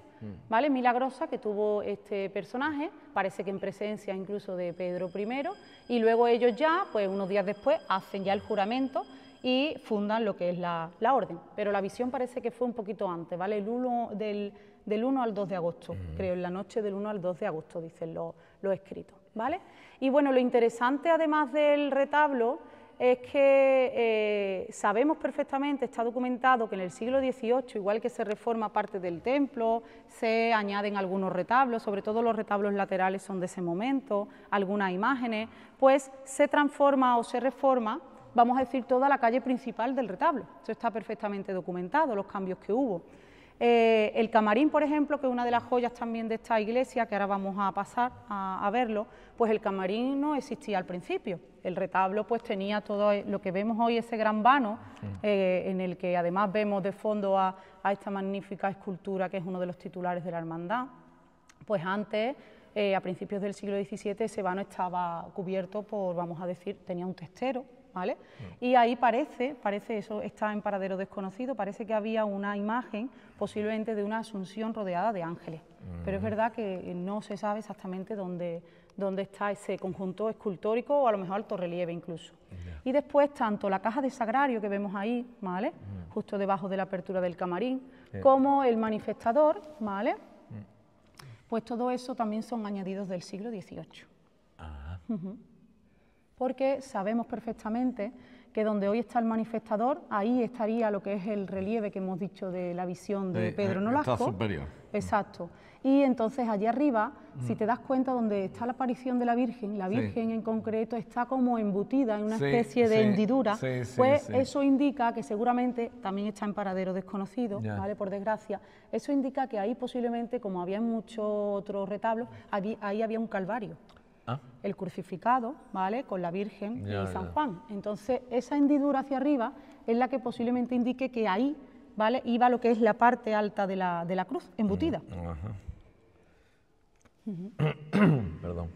¿vale? Milagrosa que tuvo este personaje, parece que en presencia incluso de Pedro I, y luego ellos ya, pues unos días después, hacen ya el juramento y fundan lo que es la orden. Pero la visión parece que fue un poquito antes, ¿vale? Del 1 al 2 de agosto, creo, en la noche del 1 al 2 de agosto, dicen los escritos, ¿vale? Y bueno, lo interesante además del retablo es que sabemos perfectamente, está documentado que en el siglo XVIII, igual que se reforma parte del templo, se añaden algunos retablos, sobre todo los retablos laterales son de ese momento, algunas imágenes, pues se transforma o se reforma, vamos a decir, toda la calle principal del retablo. Esto está perfectamente documentado, los cambios que hubo. El camarín, por ejemplo, que es una de las joyas también de esta iglesia, que ahora vamos a pasar a verlo, pues el camarín no existía al principio. El retablo pues tenía todo lo que vemos hoy, ese gran vano, en el que además vemos de fondo a esta magnífica escultura que es uno de los titulares de la hermandad. Pues antes, a principios del siglo XVII, ese vano estaba cubierto por, vamos a decir, tenía un testero, ¿vale? Y ahí parece, eso está en paradero desconocido, parece que había una imagen posiblemente de una Asunción rodeada de ángeles, pero es verdad que no se sabe exactamente dónde está ese conjunto escultórico o a lo mejor alto relieve incluso. Y después tanto la caja de sagrario que vemos ahí, ¿vale? Justo debajo de la apertura del camarín, como el manifestador, ¿vale? Pues todo eso también son añadidos del siglo XVIII. Porque sabemos perfectamente que donde hoy está el manifestador, ahí estaría lo que es el relieve que hemos dicho de la visión de Pedro Nolasco. Está superior. Exacto. Y entonces allí arriba, si te das cuenta donde está la aparición de la Virgen en concreto está como embutida en una especie de hendidura, pues eso indica que seguramente también está en paradero desconocido, ¿vale? Por desgracia. Eso indica que ahí posiblemente, como había en muchos otros retablos, ahí había un calvario. El crucificado, ¿vale? Con la Virgen y San Juan. Entonces, esa hendidura hacia arriba es la que posiblemente indique que ahí, ¿vale? Iba lo que es la parte alta de la cruz, embutida. Perdón.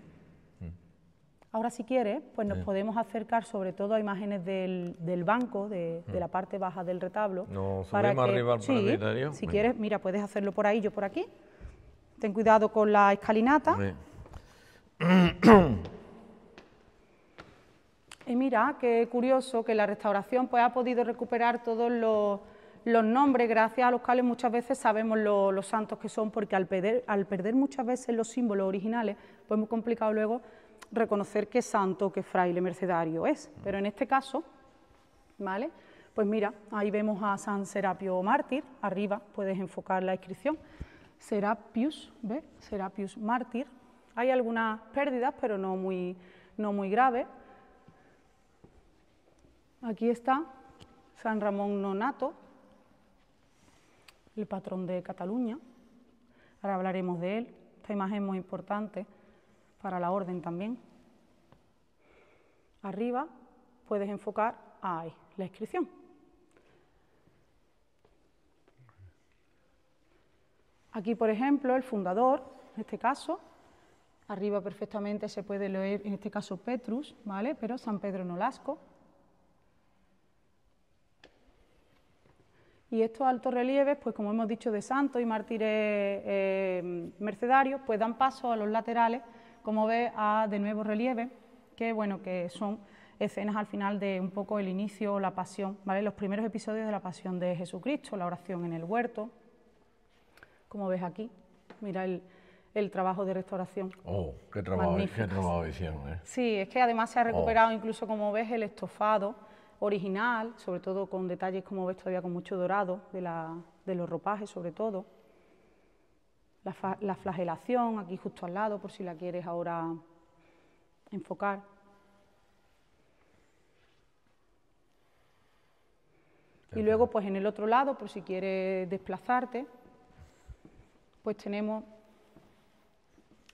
Ahora, si quieres, pues nos podemos acercar sobre todo a imágenes del banco, de la parte baja del retablo. ¿Nos subimos arriba al presbiterio? Si quieres, mira, puedes hacerlo por ahí, yo por aquí. Ten cuidado con la escalinata. Y mira, qué curioso que la restauración pues ha podido recuperar todos los nombres, gracias a los cuales muchas veces sabemos los santos que son, porque al perder muchas veces los símbolos originales, pues es muy complicado luego reconocer qué santo, qué fraile mercedario es. Pero en este caso, ¿vale? Pues mira, ahí vemos a San Serapio Mártir, arriba puedes enfocar la inscripción, Serapius, ¿ves? Serapius Mártir. Hay algunas pérdidas, pero no muy graves. Aquí está San Ramón Nonato, el patrón de Cataluña. Ahora hablaremos de él. Esta imagen es muy importante para la orden también. Arriba puedes enfocar ahí la inscripción. Aquí, por ejemplo, el fundador, en este caso. Arriba perfectamente se puede leer, en este caso Petrus, ¿vale? Pero San Pedro Nolasco. Y estos altos relieves, pues como hemos dicho, de santos y mártires mercedarios, pues dan paso a los laterales, como ves, de nuevos relieves, que bueno, que son escenas al final de un poco el inicio, la pasión, ¿vale? Los primeros episodios de la pasión de Jesucristo, la oración en el huerto, como ves aquí, mira el trabajo de restauración. Oh, qué trabajo hicieron, ¿eh? Sí, es que además se ha recuperado incluso, como ves, el estofado original, sobre todo con detalles, como ves, todavía con mucho dorado, de los ropajes sobre todo. La flagelación, aquí justo al lado, por si la quieres ahora enfocar. Y luego, pues en el otro lado, por si quieres desplazarte, pues tenemos...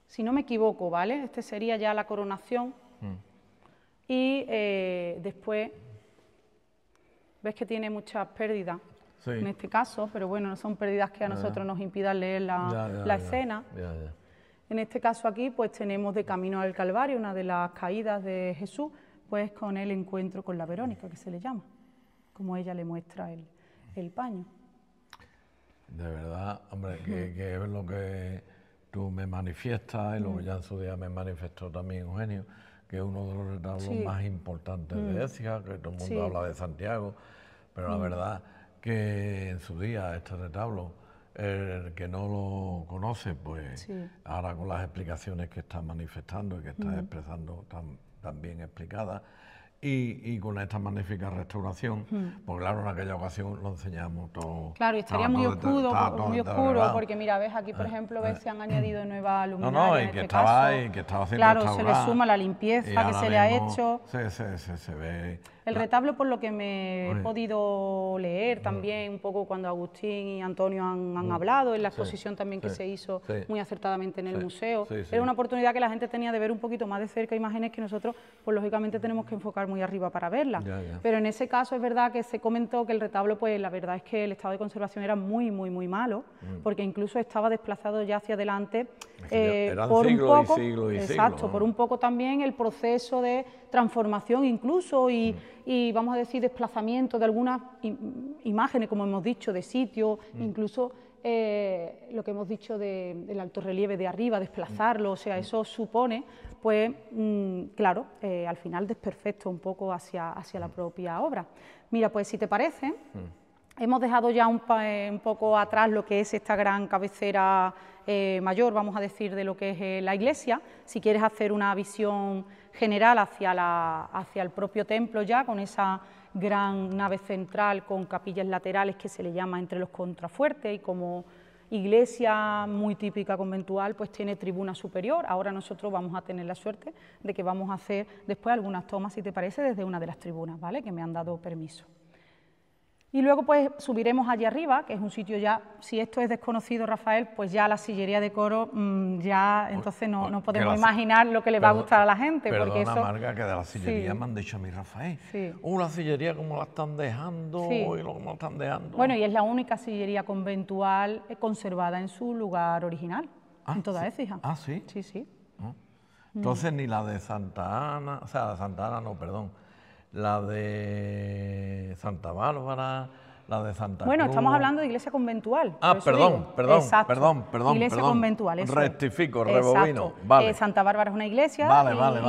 Si no me equivoco, ¿vale? Este sería ya la coronación. Y después, ves que tiene muchas pérdidas. en este caso, pero bueno, no son pérdidas que a nosotros nos impidan leer la escena. En este caso aquí, pues tenemos de camino al Calvario, una de las caídas de Jesús, pues con el encuentro con la Verónica, que se le llama, como ella le muestra el paño. De verdad, hombre, que es lo que tú me manifiestas y lo que ya en su día me manifestó también Eugenio, que es uno de los retablos más importantes de Écija, que todo el mundo habla de Santiago, pero la verdad que en su día este retablo, el que no lo conoce, pues ahora con las explicaciones que está manifestando y que está expresando tan bien explicadas, y con esta magnífica restauración, pues claro, en aquella ocasión lo enseñamos todo. Claro, y estaría muy oscuro, porque mira, ves aquí, por ejemplo, ves se han añadido nuevas luminarias. Y que estaba haciendo claro, se le suma la limpieza que se le ha hecho. Se ve. El retablo, por lo que me he podido leer también, un poco cuando Agustín y Antonio han hablado, en la exposición también que se hizo muy acertadamente en el museo, era una oportunidad que la gente tenía de ver un poquito más de cerca imágenes que nosotros, pues lógicamente tenemos que enfocar muy arriba para verlas. Pero en ese caso es verdad que se comentó que el retablo, pues la verdad es que el estado de conservación era muy malo, porque incluso estaba desplazado ya hacia adelante por un poco, por un poco también el proceso de transformación incluso y vamos a decir desplazamiento de algunas imágenes, como hemos dicho, de sitio, incluso lo que hemos dicho del alto relieve de arriba, desplazarlo, o sea, eso supone, pues, claro, al final desperfecto un poco hacia la propia obra. Mira, pues si te parece, hemos dejado ya un poco atrás lo que es esta gran cabecera mayor, vamos a decir, de lo que es la iglesia. Si quieres hacer una visión general hacia el propio templo ya, con esa gran nave central con capillas laterales que se le llama entre los contrafuertes, y como iglesia muy típica conventual, pues tiene tribuna superior. Ahora nosotros vamos a tener la suerte de que vamos a hacer después algunas tomas, si te parece, desde una de las tribunas, ¿vale?, que me han dado permiso. Y luego pues subiremos allí arriba, que es un sitio ya, si esto es desconocido, Rafael, pues ya la sillería de coro, ya entonces no podemos imaginar lo que le va a gustar a la gente. Perdona, eso, Marga, que de la sillería me han dicho a mí, Rafael, una sillería como la están dejando y lo que no están dejando. Bueno, y es la única sillería conventual conservada en su lugar original, en toda Écija. Ah, ¿sí? Sí, sí. Entonces ni la de Santa Ana, o sea, la de Santa Ana no, perdón, la de Santa Bárbara, la de Santa Cruz. Bueno, estamos hablando de iglesia conventual. Perdón. Iglesia conventual, eso. Rectifico, rebobino. Vale. Santa Bárbara es una iglesia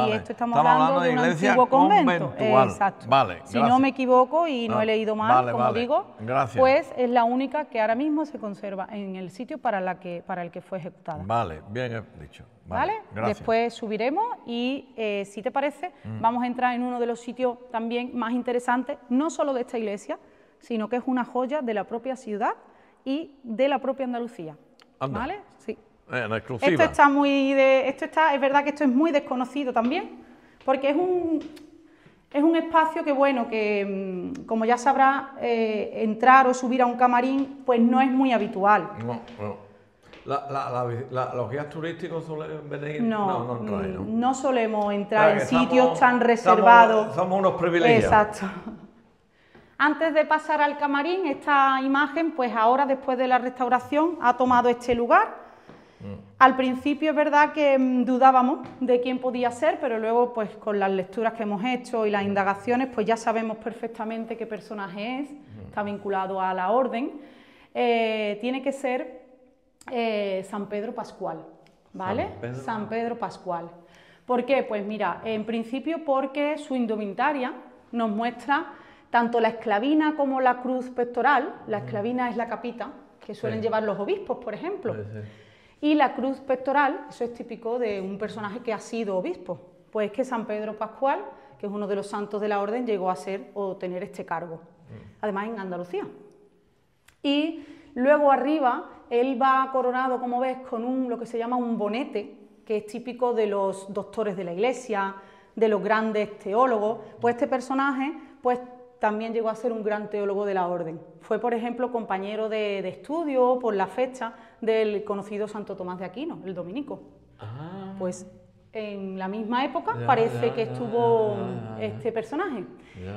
y esto estamos hablando de un antiguo convento. Exacto. Vale, si no me equivoco y no he leído mal, como digo, pues es la única que ahora mismo se conserva en el sitio para el que fue ejecutada. Vale, bien dicho. ¿Vale? Después subiremos y, si te parece, vamos a entrar en uno de los sitios también más interesantes, no solo de esta iglesia, sino que es una joya de la propia ciudad y de la propia Andalucía. Anda. ¿Vale? Sí. En exclusiva. Es verdad que esto es muy desconocido también, porque es un espacio que, bueno, que como ya sabrás, entrar o subir a un camarín, pues no es muy habitual. No. ¿Los guías turísticos suelen venir? No solemos entrar en sitios tan reservados. Somos unos privilegiados. Exacto. Antes de pasar al camarín, esta imagen, pues ahora, después de la restauración, ha tomado este lugar. Al principio es verdad que dudábamos de quién podía ser, pero luego, pues con las lecturas que hemos hecho y las indagaciones, pues ya sabemos perfectamente qué personaje es, está vinculado a la orden. Tiene que ser San Pedro Pascual, ¿vale? San Pedro Pascual. ¿Por qué? Pues mira, en principio porque su indumentaria nos muestra tanto la esclavina como la cruz pectoral. La esclavina es la capita que suelen llevar los obispos, por ejemplo. Y la cruz pectoral, eso es típico de un personaje que ha sido obispo. Pues que San Pedro Pascual, que es uno de los santos de la orden, llegó a ser o tener este cargo, además en Andalucía. Y luego arriba, él va coronado, como ves, con lo que se llama un bonete, que es típico de los doctores de la Iglesia, de los grandes teólogos. Pues este personaje, pues también llegó a ser un gran teólogo de la orden. Fue, por ejemplo, compañero de estudio por la fecha del conocido Santo Tomás de Aquino, el dominico. Pues en la misma época parece que estuvo este personaje.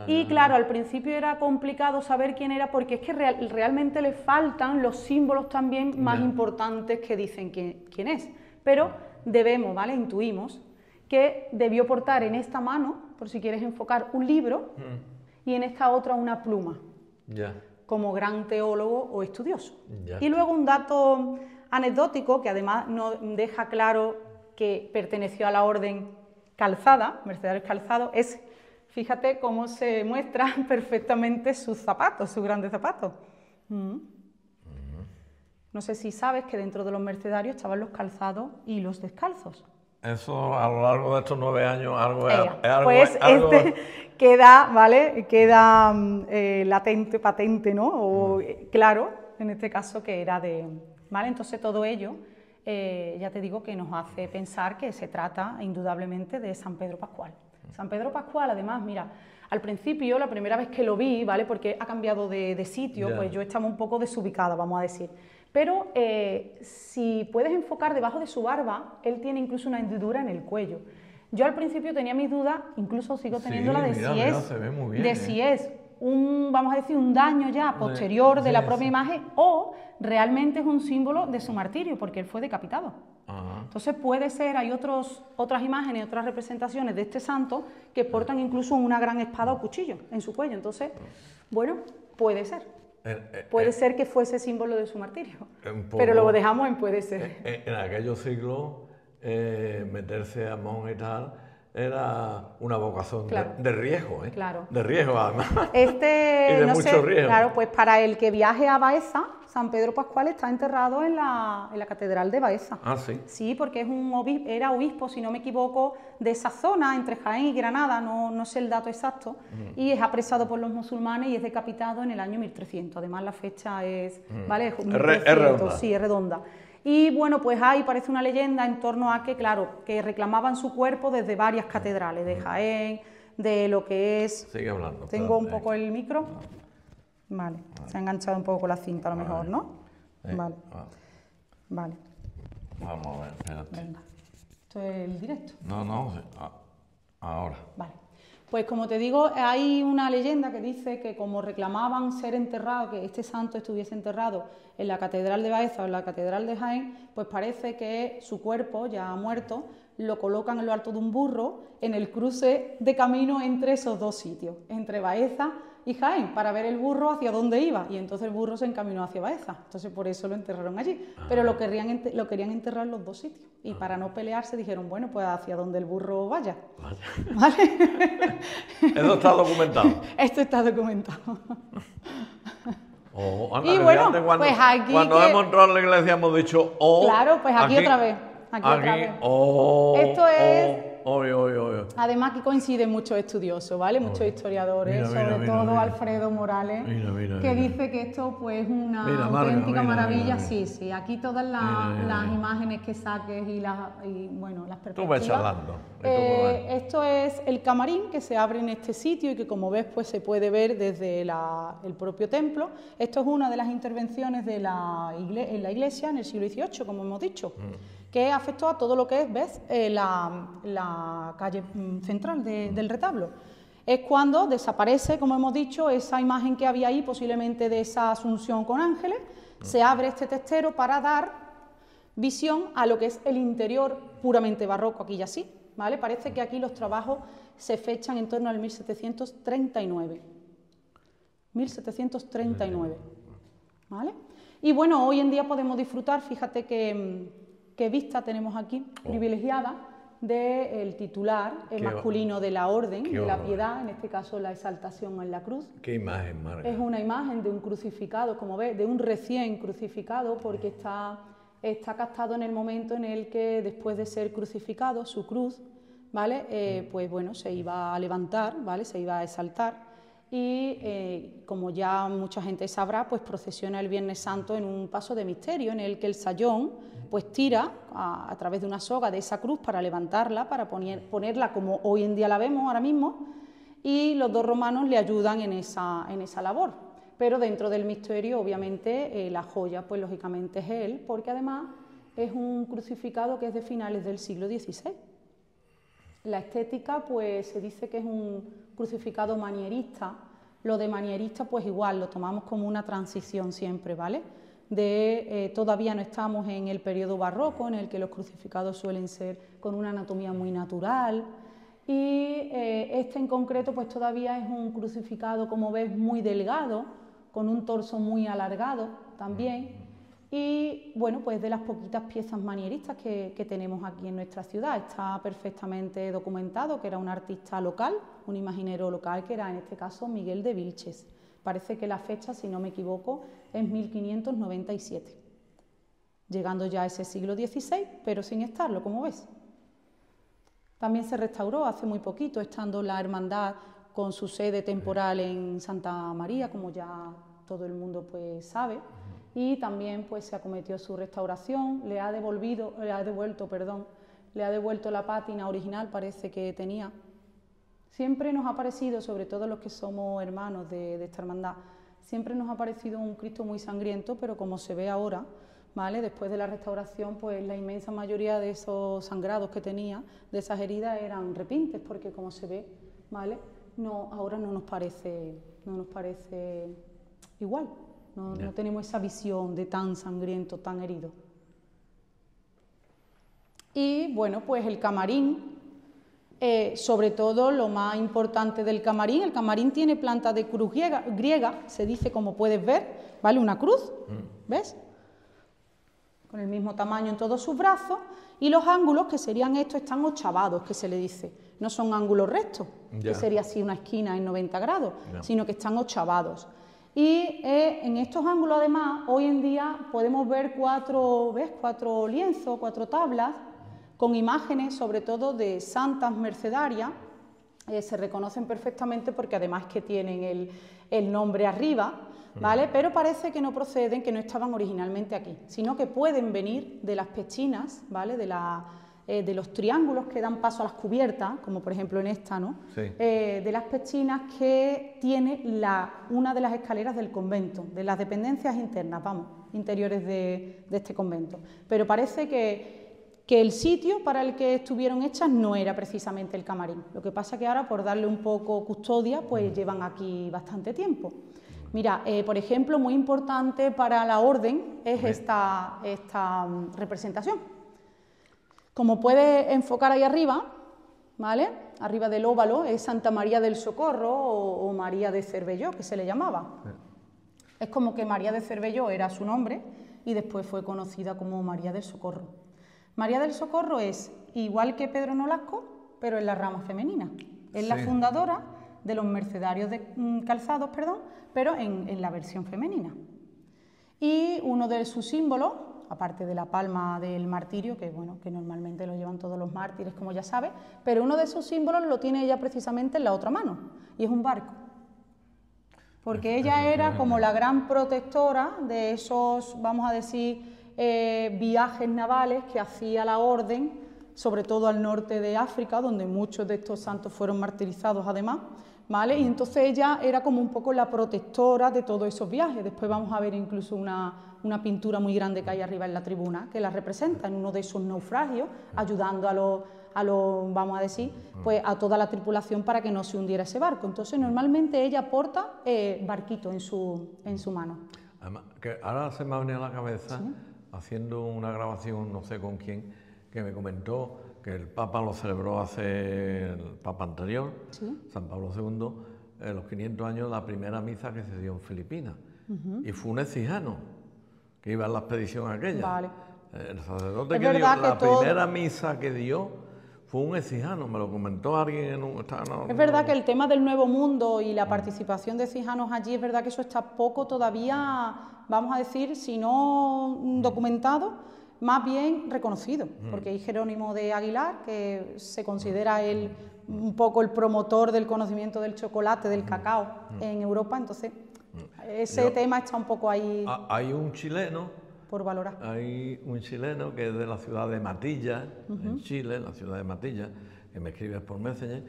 Y claro, al principio era complicado saber quién era porque es que realmente le faltan los símbolos también más importantes que dicen quién es. Pero debemos, ¿vale? Intuimos que debió portar en esta mano, por si quieres enfocar, un libro y en esta otra una pluma, como gran teólogo o estudioso. Y luego un dato anecdótico que además nos deja claro que perteneció a la orden calzada, mercedarios calzados, es, fíjate cómo se muestran perfectamente sus zapatos, sus grandes zapatos. No sé si sabes que dentro de los mercedarios estaban los calzados y los descalzos. Eso a lo largo de estos 9 años pues queda, ¿vale? Queda latente, patente, ¿no? O claro, en este caso que era de... ¿Vale? Entonces todo ello, ya te digo que nos hace pensar que se trata indudablemente de San Pedro Pascual. San Pedro Pascual, además, mira, al principio, la primera vez que lo vi, ¿vale? Porque ha cambiado de sitio, pues yo estaba un poco desubicada, vamos a decir. Pero si puedes enfocar debajo de su barba, él tiene incluso una hendidura en el cuello. Yo al principio tenía mis dudas, incluso sigo teniéndola de si es un, vamos a decir, un daño ya posterior de la propia imagen o realmente es un símbolo de su martirio, porque él fue decapitado. Entonces puede ser, hay otras imágenes, otras representaciones de este santo que portan incluso una gran espada o cuchillo en su cuello. Entonces, bueno, puede ser. Puede ser que fuese símbolo de su martirio, pero lo dejamos en puede ser. En aquellos siglos, meterse a monje y tal era una vocación de riesgo, ¿eh? De riesgo, además. y de mucho riesgo. Claro, pues para el que viaje a Baeza, San Pedro Pascual está enterrado en la Catedral de Baeza. Ah, sí. Sí, porque es era obispo, si no me equivoco, de esa zona, entre Jaén y Granada, no sé el dato exacto, y es apresado por los musulmanes y es decapitado en el año 1300. Además la fecha es, ¿vale? 1300, es redonda. Sí, es redonda. Y bueno, pues ahí parece una leyenda en torno a que, claro, que reclamaban su cuerpo desde varias catedrales, de Jaén, de lo que es... Sigue hablando. Tengo un poco el micro. Vale, se ha enganchado un poco con la cinta a lo mejor, ¿no? Vale. Vale. Vamos a ver, espérate. Venga. ¿Esto es el directo? No, ahora. Vale. Pues como te digo, hay una leyenda que dice que como reclamaban ser enterrado, que este santo estuviese enterrado en la Catedral de Baeza o en la Catedral de Jaén, pues parece que su cuerpo, ya muerto, lo colocan en lo alto de un burro en el cruce de camino entre esos dos sitios, entre Baeza y Jaén, para ver el burro hacia dónde iba, y entonces el burro se encaminó hacia Baeza, entonces por eso lo enterraron allí, pero lo querían enterrar en los dos sitios, y para no pelearse dijeron, bueno, pues hacia donde el burro vaya. ¿Vale? Eso está documentado. Esto está documentado. Y bueno, pues aquí cuando hemos entrado en la iglesia hemos dicho claro, pues aquí otra vez. Aquí otra vez. Esto es... Además aquí coinciden muchos estudiosos, ¿vale? Muchos historiadores, sobre todo Alfredo Morales, que dice que esto pues es una auténtica maravilla. Sí, aquí todas las imágenes que saques y las perspectivas. Tú vas charlando. Esto es el camarín que se abre en este sitio y que como ves pues se puede ver desde el propio templo. Esto es una de las intervenciones en la iglesia en el siglo XVIII, como hemos dicho. Que afectó a todo lo que es, ¿ves? La calle central del retablo. Es cuando desaparece, como hemos dicho, esa imagen que había ahí, posiblemente de esa Asunción con ángeles, se abre este testero para dar visión a lo que es el interior puramente barroco, aquí ya sí, ¿vale? Parece que aquí los trabajos se fechan en torno al 1739. 1739, ¿vale? Y bueno, hoy en día podemos disfrutar, fíjate qué vista tenemos aquí, privilegiada, del titular masculino de la Orden, de la Piedad, en este caso la exaltación en la cruz. ¿Qué imagen, Marga? Es una imagen de un crucificado, como ves, de un recién crucificado, porque está captado en el momento en el que, después de ser crucificado, su cruz, ¿vale? Pues bueno, se iba a levantar, ¿vale? Se iba a exaltar. Y como ya mucha gente sabrá, pues procesiona el Viernes Santo en un paso de misterio en el que el sayón pues tira a través de una soga de esa cruz para levantarla, para ponerla como hoy en día la vemos ahora mismo, y los dos romanos le ayudan en esa labor. Pero dentro del misterio, obviamente, la joya, pues lógicamente es él, porque además es un crucificado que es de finales del siglo XVI. La estética, pues se dice que es un crucificado manierista. Lo de manierista, pues igual, lo tomamos como una transición siempre, ¿vale? Todavía no estamos en el periodo barroco, en el que los crucificados suelen ser con una anatomía muy natural. Y este en concreto, pues todavía es un crucificado, como ves, muy delgado, con un torso muy alargado también. Y bueno, pues de las poquitas piezas manieristas que tenemos aquí en nuestra ciudad. Está perfectamente documentado que era un artista local, un imaginero local, que era en este caso Miguel de Vilches. Parece que la fecha, si no me equivoco, es 1597, llegando ya a ese siglo XVI, pero sin estarlo, como ves. También se restauró hace muy poquito, estando la hermandad con su sede temporal en Santa María, como ya todo el mundo pues sabe. Y también pues se acometió su restauración, le ha devuelto la pátina original, parece que tenía. Siempre nos ha parecido, sobre todo los que somos hermanos de esta hermandad, siempre nos ha parecido un Cristo muy sangriento, pero como se ve ahora, ¿vale? Después de la restauración, pues la inmensa mayoría de esos sangrados que tenía, de esas heridas, eran repintes, porque como se ve, ¿vale? No, ahora no nos parece igual. No tenemos esa visión de tan sangriento, tan herido. Y bueno, pues el camarín, sobre todo lo más importante del camarín, el camarín tiene planta de cruz griega, se dice, como puedes ver, ¿vale? Una cruz, ¿ves? Con el mismo tamaño en todos sus brazos, y los ángulos, que serían estos, están ochavados, que se le dice. No son ángulos rectos, que sería así una esquina en 90 grados, sino que están ochavados. Y en estos ángulos, además, hoy en día podemos ver cuatro lienzos, 4 tablas, con imágenes, sobre todo de santas mercedarias. Se reconocen perfectamente porque además que tienen el nombre arriba, ¿vale? Pero parece que no proceden, que no estaban originalmente aquí, sino que pueden venir de las pechinas, ¿vale? De los triángulos que dan paso a las cubiertas, como por ejemplo en esta, ¿no? Sí. De las pechinas que tiene una de las escaleras del convento, de las dependencias internas, interiores de este convento. Pero parece que el sitio para el que estuvieron hechas no era precisamente el camarín. Lo que pasa que ahora, por darle un poco custodia, pues llevan aquí bastante tiempo. Mira, por ejemplo, muy importante para la orden es esta representación. Como puedes enfocar ahí arriba, ¿vale? Arriba del óvalo es Santa María del Socorro o María de Cervelló, que se le llamaba. Es como que María de Cervelló era su nombre y después fue conocida como María del Socorro. María del Socorro es igual que Pedro Nolasco, pero en la rama femenina. Es la fundadora de los mercedarios calzados, pero en la versión femenina. Y uno de sus símbolos, aparte de la palma del martirio, que bueno, que normalmente lo llevan todos los mártires, como ya sabes, pero uno de sus símbolos lo tiene ella precisamente en la otra mano, y es un barco. Porque ella era como la gran protectora de esos, vamos a decir, viajes navales que hacía la orden, sobre todo al norte de África, donde muchos de estos santos fueron martirizados además, ¿vale? Y entonces ella era como un poco la protectora de todos esos viajes. Después vamos a ver incluso una pintura muy grande que hay arriba en la tribuna, que la representa en uno de esos naufragios, ayudando a los, vamos a decir, pues a toda la tripulación para que no se hundiera ese barco. Entonces normalmente ella porta barquito en su mano. Además, que ahora se me ha venido a la cabeza, ¿sí? Haciendo una grabación, no sé con quién, que me comentó que el Papa lo celebró el Papa anterior, ¿sí? San Pablo II, los 500 años, la primera misa que se dio en Filipinas. Y fue un exijano que iba en la expedición aquella. Vale. El sacerdote que dio la primera misa que dio fue un exijano, me lo comentó alguien en un... Es verdad que el tema del Nuevo Mundo y la participación de exijanos allí, es verdad que eso está poco todavía, vamos a decir, si no documentado, más bien reconocido, porque hay Jerónimo de Aguilar, que se considera él un poco el promotor del conocimiento del chocolate, del cacao en Europa, entonces ese tema está un poco ahí... Hay un chileno... por valorar. Hay un chileno que es de la ciudad de Matilla, en Chile, la ciudad de Matilla, que me escribe por Messenger,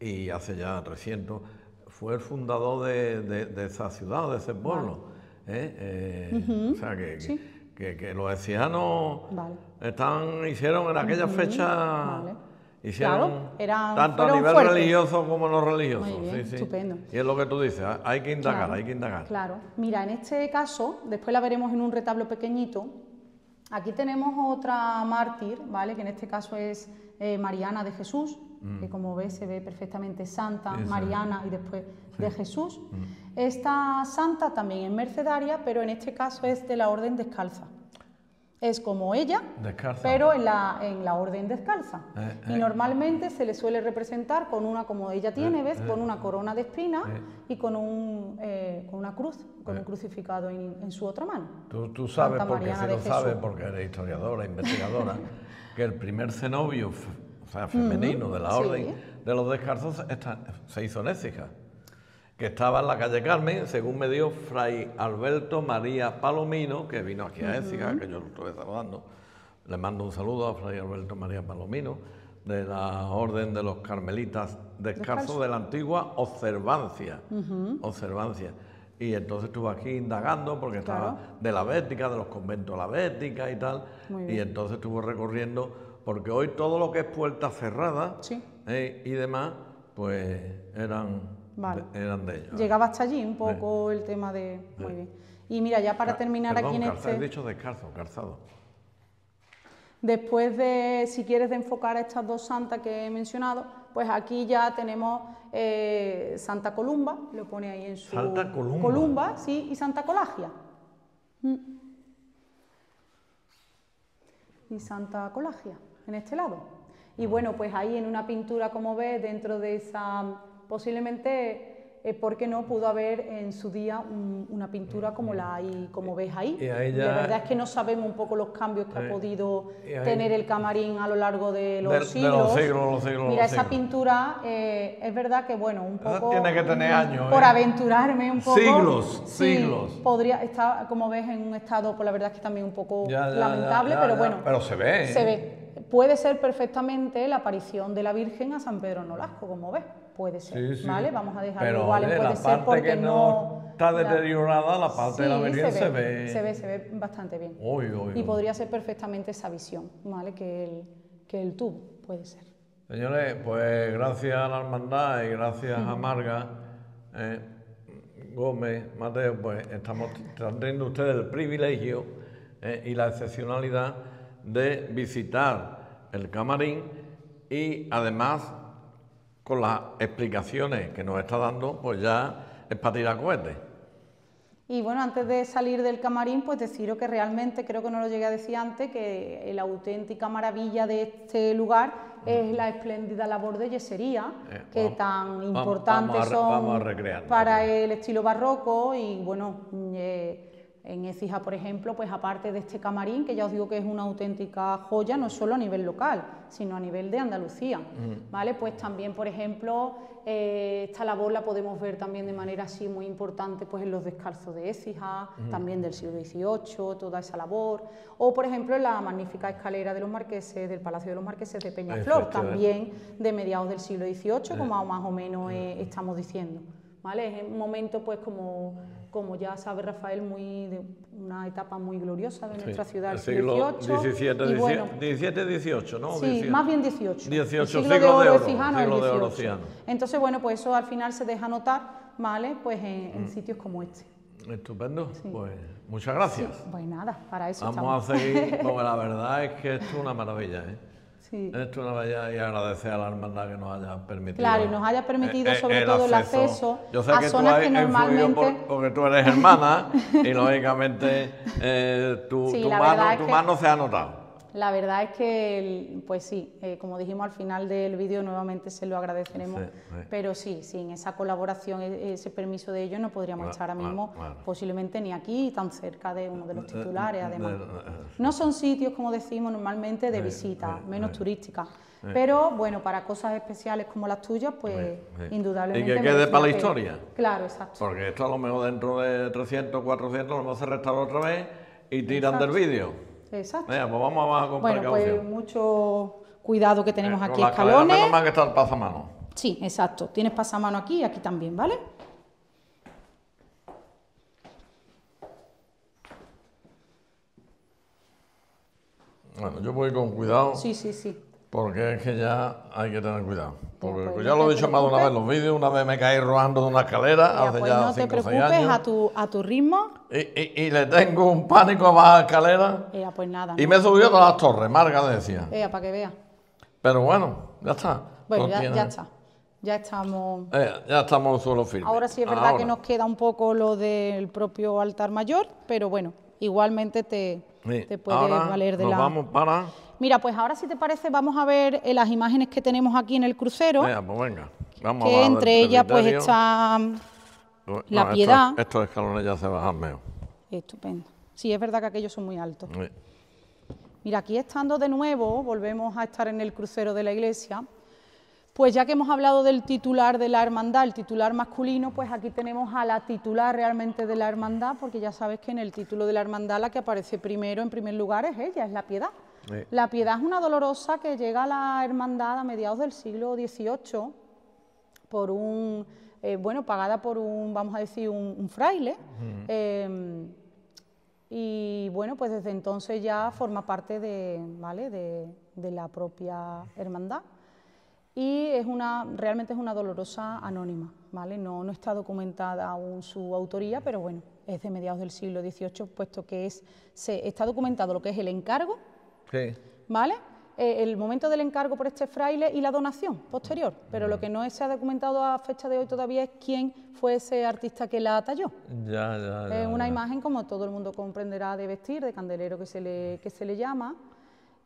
y hace ya 300, fue el fundador de esa ciudad, de ese pueblo. O sea que... ¿sí? Que los excijanos hicieron en aquella fecha Hicieron claro, tanto a nivel fuertes. Religioso como no religioso. Muy bien, sí. estupendo. Y es lo que tú dices, hay que indagar, claro, hay que indagar. Claro. Mira, en este caso, después la veremos en un retablo pequeñito. Aquí tenemos otra mártir, ¿vale? Que en este caso es Mariana de Jesús, que como ves se ve perfectamente santa, Mariana y después de Jesús. Esta santa también es mercedaria, pero en este caso es de la orden descalza. Es como ella, descalza, pero en la orden descalza. Y normalmente se le suele representar con una, como ella tiene, ¿ves? Con una corona de espinas y con una cruz, con un crucificado en su otra mano. Tú sabes, porque si lo sabes, porque eres historiadora, investigadora, que el primer cenobio, o sea, femenino de la orden de los descalzos se hizo en Écija, que estaba en la calle Carmen, según me dio Fray Alberto María Palomino, que vino aquí a Écija, que yo lo estuve saludando. Le mando un saludo a Fray Alberto María Palomino, de la Orden de los Carmelitas Descalzos de la antigua Observancia. Observancia. Y entonces estuve aquí indagando, porque estaba de la Bética, de los conventos de la Bética y tal, y entonces estuve recorriendo, porque hoy todo lo que es puerta cerrada y demás, pues eran de ellos. Llegaba hasta allí un poco el tema de... Muy bien. Y mira, ya para terminar aquí en Has dicho descalzo, calzado. Después de, si quieres, de enfocar a estas dos santas que he mencionado, pues aquí ya tenemos Santa Columba, lo pone ahí en su... Santa Columba. Columba, sí, y Santa Colagia. Y Santa Colagia, en este lado. Y bueno, pues ahí en una pintura, como ves, dentro de esa... Posiblemente, ¿por qué no pudo haber en su día una pintura como la hay, como ves ahí? Y de verdad es que no sabemos un poco los cambios que ha podido tener el camarín a lo largo de los siglos. Mira, esa pintura, es verdad que, bueno, un poco... Tiene que tener años. Por aventurarme un poco... Siglos. Podría estar, como ves, en un estado, pues la verdad es que también un poco lamentable, pero bueno... Pero se ve. Se ve. Puede ser perfectamente la aparición de la Virgen a San Pedro Nolasco, como ves. Puede ser, ¿vale? Vamos a dejarlo igual, puede ser porque que no está deteriorada, la parte de la Virgen se ve bastante bien. Y podría ser perfectamente esa visión, ¿vale? Que él tuvo, puede ser. Señores, pues gracias a la hermandad y gracias a Marga Gómez, Mateo, pues están teniendo ustedes el privilegio y la excepcionalidad de visitar el camarín y además con las explicaciones que nos está dando, pues ya es para tirar cohetes. Y bueno, antes de salir del camarín, pues deciros que realmente, creo que no lo llegué a decir antes, que la auténtica maravilla de este lugar es la espléndida labor de yesería, que tan importantes son para el estilo barroco y bueno... En Écija, por ejemplo, pues aparte de este camarín, que ya os digo que es una auténtica joya, no solo a nivel local, sino a nivel de Andalucía, ¿vale? Pues también, por ejemplo, esta labor la podemos ver también de manera así muy importante pues en los descalzos de Écija, también del siglo XVIII, toda esa labor, o por ejemplo en la magnífica escalera de los marqueses, del Palacio de los Marqueses de Peñaflor, también de mediados del siglo XVIII, como más o menos estamos diciendo. ¿Vale? Es un momento, pues, como ya sabe Rafael, de una etapa muy gloriosa de nuestra ciudad, el siglo XVIII. XVII, ¿no? Sí, 18. más bien XVIII. Siglo de oro cijano, el XVIII. Entonces, bueno, pues eso al final se deja notar, ¿vale? Pues en sitios como este. Estupendo, pues muchas gracias. Sí, pues nada, para eso Vamos a seguir, porque la verdad es que esto es una maravilla, ¿eh? Sí. Esto es una maravilla y agradecer a la hermandad que nos haya permitido. Claro, y nos haya permitido sobre todo el acceso Yo sé a que zonas tú que normalmente... porque tú eres hermana y lógicamente tu mano se ha notado. La verdad es que, pues sí, como dijimos al final del vídeo, nuevamente se lo agradeceremos, pero sí, sin esa colaboración, ese permiso de ellos, no podríamos estar ahora mismo posiblemente ni aquí, tan cerca de uno de los titulares, además. No son sitios, como decimos, normalmente de visita, menos turísticas, pero bueno, para cosas especiales como las tuyas, pues indudablemente... Y que quede para la historia. Claro, exacto. Porque esto a lo mejor dentro de 300, 400, a lo mejor se restaura otra vez y tiran del vídeo. Exacto. Mira, pues vamos abajo con precaución. Pues mucho cuidado que tenemos aquí, con escalones. Menos mal que está el pasamano. Sí, exacto. Tienes pasamano aquí y aquí también, ¿vale? Bueno, yo voy con cuidado. Sí. Porque es que ya hay que tener cuidado. Porque pues ya lo he dicho más de una vez en los vídeos, una vez me caí rodando de una escalera, hace pues ya no 5 te o 6 preocupes, años. a tu ritmo. Y le tengo un pánico a bajar escalera. Pues nada. Y me subió todas las torres, Marga decía. Para que vea. Pero bueno, ya está. Bueno, ya está. Ya estamos en suelo firme. Ahora sí es verdad que nos queda un poco lo del propio altar mayor, pero bueno, igualmente te puede valer de nos vamos para... Mira, pues ahora si te parece vamos a ver las imágenes que tenemos aquí en el crucero. Pues venga, vamos que entre ellas pues está la Piedad. Estos escalones ya se bajan mejor. Estupendo. Sí, es verdad que aquellos son muy altos. Sí. Mira, aquí estando de nuevo, volvemos a estar en el crucero de la iglesia. Pues ya que hemos hablado del titular de la hermandad, el titular masculino, pues aquí tenemos a la titular realmente de la hermandad, porque ya sabes que en el título de la hermandad la que aparece primero, en primer lugar, es ella, es la Piedad. Sí. La Piedad es una dolorosa que llega a la hermandad a mediados del siglo XVIII por pagada por vamos a decir, un fraile. Y bueno, pues desde entonces ya forma parte de la propia hermandad. Y realmente es una dolorosa anónima, ¿vale? No está documentada aún su autoría, pero bueno, es de mediados del siglo XVIII, puesto que está documentado lo que es el encargo, sí. ¿Vale? El momento del encargo por este fraile y la donación posterior, pero lo que no se ha documentado a fecha de hoy todavía es quién fue ese artista que la talló. Es una imagen, como todo el mundo comprenderá, de vestir, de candelero que se le llama.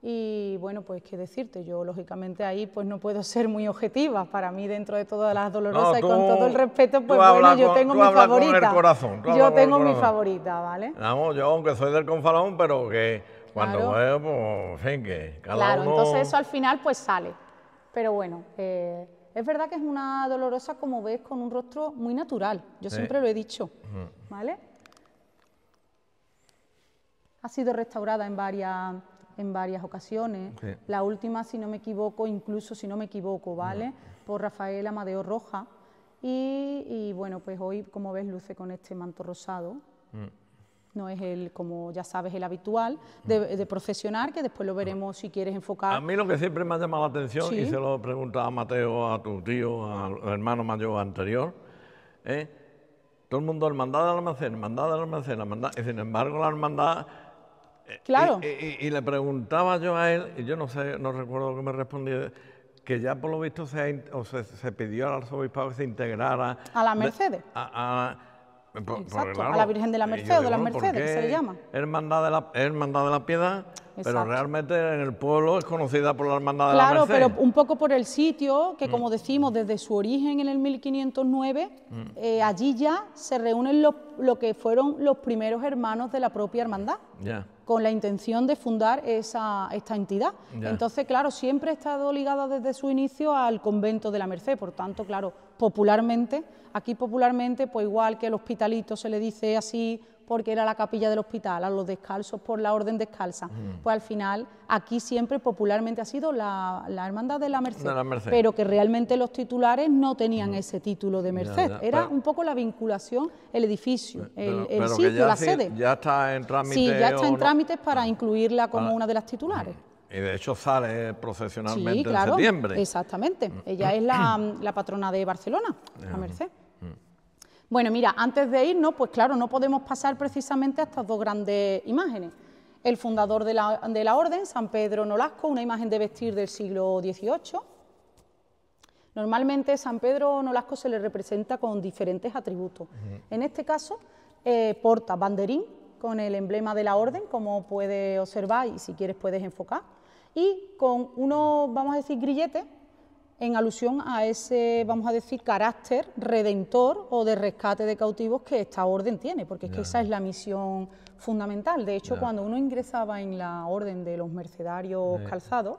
Y bueno, pues qué decirte, yo lógicamente ahí pues no puedo ser muy objetiva. Para mí, dentro de todas las dolorosas y con todo el respeto, pues bueno, yo tengo mi favorita. Con el corazón, yo tengo mi favorita, ¿vale? Vamos, yo aunque soy del Confalón, pero que cuando veo, pues, en fin, que cada uno... entonces eso al final pues sale. Pero bueno, es verdad que es una dolorosa, como ves, con un rostro muy natural. Yo siempre lo he dicho, ¿vale? Ha sido restaurada en varias ocasiones, sí. La última, si no me equivoco, ¿vale? Por Rafael Amadeo Roja, y bueno, pues hoy, como ves, luce con este manto rosado, no es como ya sabes, el habitual de procesionar, que después lo veremos si quieres enfocar. A mí lo que siempre me ha llamado la atención, sí. Y se lo preguntaba a Mateo, a tu tío, al hermano mayor anterior, todo el mundo, hermandad del almacén, y sin embargo la hermandad... Claro. Y le preguntaba yo a él, y yo no sé, no recuerdo lo que me respondía, que ya por lo visto se pidió al arzobispado que se integrara... A la Mercedes. Exacto, claro, a la Virgen de la Merced o de las Mercedes, se le llama. Hermandad de la Piedad, exacto. Pero realmente en el pueblo es conocida por la Hermandad de la Merced. Claro, pero un poco por el sitio, que como decimos, desde su origen en el 1509, allí ya se reúnen lo que fueron los primeros hermanos de la propia hermandad. Con la intención de fundar esta entidad. Entonces, claro, siempre ha estado ligada desde su inicio al convento de la Merced, por tanto, claro, aquí popularmente, pues igual que el hospitalito se le dice así porque era la capilla del hospital, a los descalzos por la orden descalza, pues al final aquí siempre popularmente ha sido la hermandad de la Merced, pero que realmente los titulares no tenían ese título de Merced, era un poco la vinculación, el edificio, el sitio, la sede. Ya está en trámite. Sí, ya está en trámites para incluirla como una de las titulares. Y de hecho sale procesionalmente en septiembre. Exactamente, ella es la patrona de Barcelona, la Merced. Bueno, mira, antes de irnos, pues claro, no podemos pasar precisamente a estas dos grandes imágenes. El fundador de la orden, San Pedro Nolasco, una imagen de vestir del siglo XVIII. Normalmente San Pedro Nolasco se le representa con diferentes atributos. En este caso, porta banderín con el emblema de la orden, como puedes observar y si quieres puedes enfocar, y con unos, vamos a decir, grilletes, en alusión a ese, vamos a decir, carácter redentor o de rescate de cautivos que esta orden tiene, porque es que esa es la misión fundamental. De hecho, cuando uno ingresaba en la orden de los mercedarios calzados,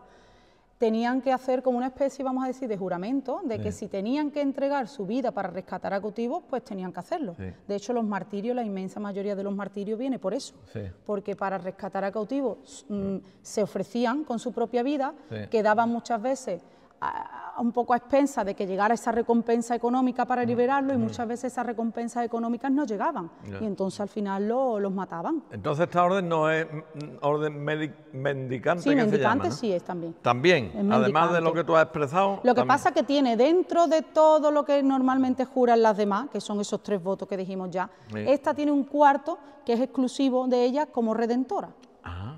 tenían que hacer como una especie, vamos a decir, de juramento, de que si tenían que entregar su vida para rescatar a cautivos, pues tenían que hacerlo. De hecho, los martirios, la inmensa mayoría de los martirios viene por eso, porque para rescatar a cautivos se ofrecían con su propia vida, quedaban muchas veces un poco a expensas de que llegara esa recompensa económica para liberarlo, y muchas veces esas recompensas económicas no llegaban, y entonces al final los mataban. Entonces esta orden no es orden mendicante, sí, que mendicante se llama, ¿no? Sí es también. También, además de lo que tú has expresado. Lo que pasa es que tiene dentro de todo lo que normalmente juran las demás, que son esos 3 votos que dijimos ya, esta tiene un cuarto que es exclusivo de ella como redentora. Ah,